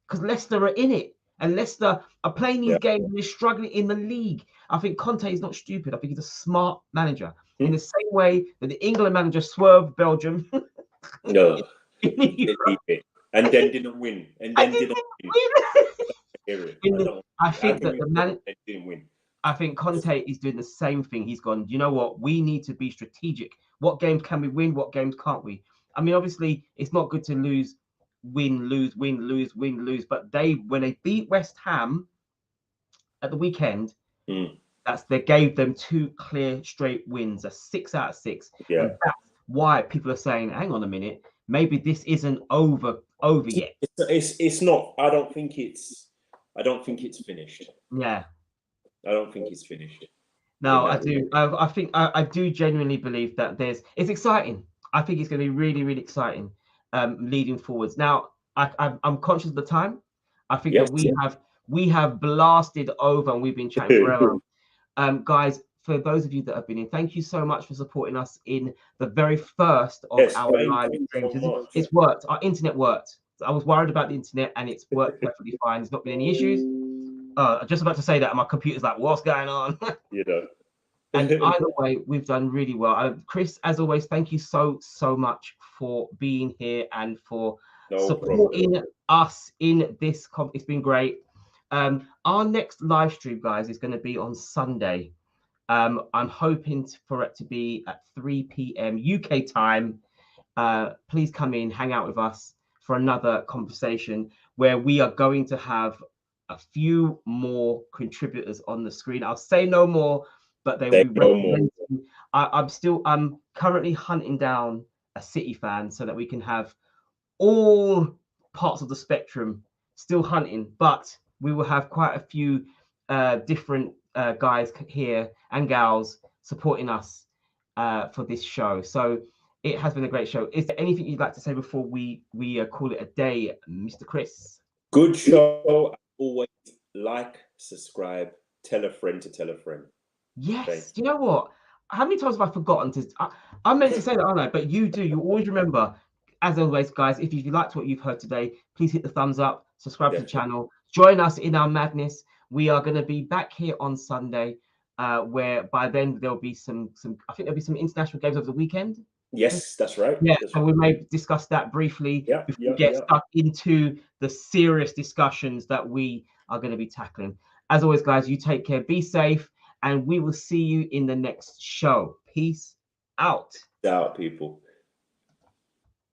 Speaker 1: because Leicester are in it and Leicester are playing these games and they're struggling in the league. I think Conte is not stupid. I think he's a smart manager in the same way that the England manager swerved Belgium.
Speaker 2: And then didn't win. I
Speaker 1: think that the man didn't win. I think Conte is doing the same thing. He's gone, you know what? We need to be strategic. What games can we win? What games can't we? I mean, obviously, it's not good to win, lose. But when they beat West Ham at the weekend, they gave them 2 clear straight wins, a 6 out of 6. Yeah. And that's why people are saying, hang on a minute, maybe this isn't over yet.
Speaker 2: It's not. I don't think it's finished.
Speaker 1: Yeah.
Speaker 2: I don't think it's finished.
Speaker 1: No, I do. I think I do genuinely believe that it's exciting. I think it's going to be really, really exciting leading forwards. Now, I'm conscious of the time. I think that we have blasted over and we've been chatting forever. Guys, for those of you that have been in, thank you so much for supporting us in the very first of our live streams. It's worked. Our internet worked. I was worried about the internet and it's worked perfectly fine. There's not been any issues. I'm just about to say that and my computer's like, what's going on? And either way, we've done really well. Chris, as always, thank you so much for being here and for supporting us in this. It's been great. Our next live stream, guys, is going to be on Sunday. I'm hoping for it to be at 3 p.m. UK time. Please come in, hang out with us for another conversation where we are going to have a few more contributors on the screen. I'll say no more, but they will be representing. I'm currently hunting down a City fan so that we can have all parts of the spectrum still hunting, but we will have quite a few different guys here and gals supporting us for this show. So it has been a great show. Is there anything you'd like to say before we call it a day, Mr. Chris?
Speaker 2: Good show. Always like, subscribe, tell a friend to tell a friend.
Speaker 1: Yes. Okay. You know what? How many times have I forgotten to? I meant to say that, aren't I? But you do. You always remember. As always, guys, if you liked what you've heard today, please hit the thumbs up, subscribe to the channel, join us in our madness. We are going to be back here on Sunday, where by then there'll be some. I think there'll be some international games over the weekend.
Speaker 2: Yes, that's right.
Speaker 1: Yeah,
Speaker 2: That's
Speaker 1: so we may discuss that briefly
Speaker 2: yeah,
Speaker 1: before
Speaker 2: yeah,
Speaker 1: we get
Speaker 2: yeah.
Speaker 1: stuck into the serious discussions that we are going to be tackling. As always, guys, you take care, be safe, and we will see you in the next show. Peace out.
Speaker 2: Doubt people.